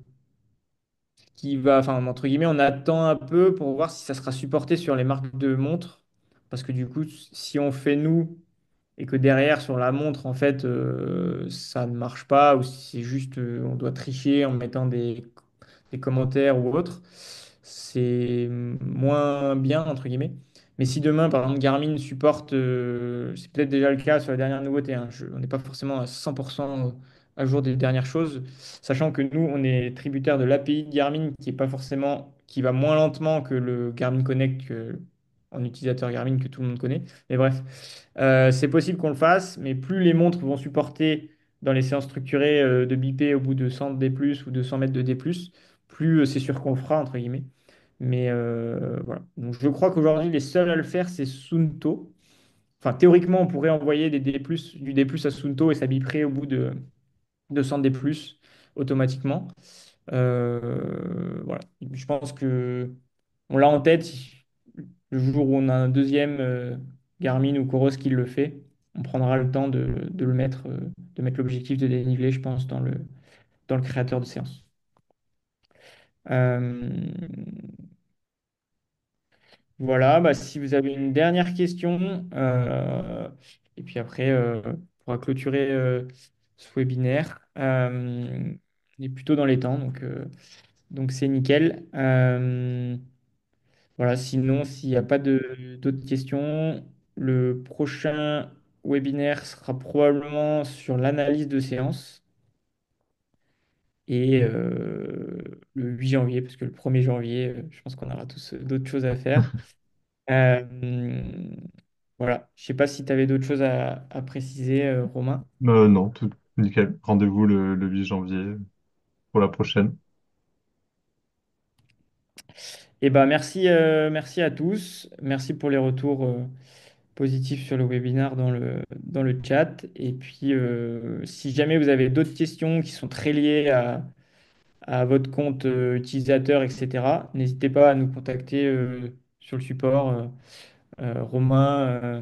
qui va, enfin, entre guillemets, on attend un peu pour voir si ça sera supporté sur les marques de montres. Parce que du coup, si on fait nous et que derrière, sur la montre, en fait, ça ne marche pas, ou si c'est juste, on doit tricher en mettant des commentaires ou autre, c'est moins bien, entre guillemets. Mais si demain, par exemple, Garmin supporte, c'est peut-être déjà le cas sur la dernière nouveauté, hein, on n'est pas forcément à 100% à jour des dernières choses, sachant que nous, on est tributaire de l'API de Garmin qui est pas forcément, qui va moins lentement que le Garmin Connect en utilisateur Garmin que tout le monde connaît. Mais bref, c'est possible qu'on le fasse, mais plus les montres vont supporter dans les séances structurées de bipé au bout de 100 D+, ou de 100 mètres de D+, plus c'est sûr qu'on le fera, entre guillemets. Mais voilà. Donc je crois qu'aujourd'hui, les seuls à le faire, c'est Suunto. Enfin, théoriquement, on pourrait envoyer du D+, à Suunto et ça biperait au bout de 200 D+, automatiquement. Voilà. Je pense que on l'a en tête. Le jour où on a un deuxième Garmin ou Coros qui le fait, on prendra le temps de mettre l'objectif de dénivelé, je pense, dans le créateur de séance. Euh, voilà, bah, si vous avez une dernière question, et puis après, on pourra clôturer ce webinaire. On est plutôt dans les temps, donc c'est nickel. Voilà, sinon, s'il n'y a pas d'autres questions, le prochain webinaire sera probablement sur l'analyse de séance et le 8 janvier, parce que le 1er janvier, je pense qu'on aura tous d'autres choses à faire. Euh, voilà, je sais pas si tu avais d'autres choses à préciser, Romain. Non, tout nickel. Rendez-vous le 8 janvier pour la prochaine. Et ben merci à tous. Merci pour les retours positifs sur le webinaire dans le chat. Et puis, si jamais vous avez d'autres questions qui sont très liées à votre compte utilisateur, etc., n'hésitez pas à nous contacter sur le support. Romain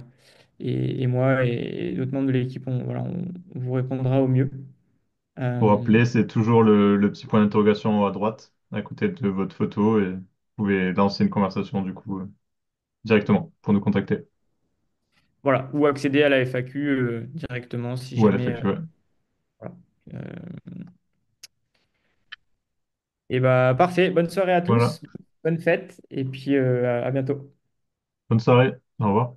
et moi et d'autres membres de l'équipe, voilà, on vous répondra au mieux. Pour Euh, rappeler, c'est toujours le petit point d'interrogation à droite, à côté de votre photo, et vous pouvez lancer une conversation du coup directement pour nous contacter. voilà, ou accéder à la FAQ directement si Ou à la jamais. FAQ, ouais. Voilà. Et bah parfait, bonne soirée à Voilà. tous, bonne fête et puis à bientôt. Bonne soirée. Au revoir.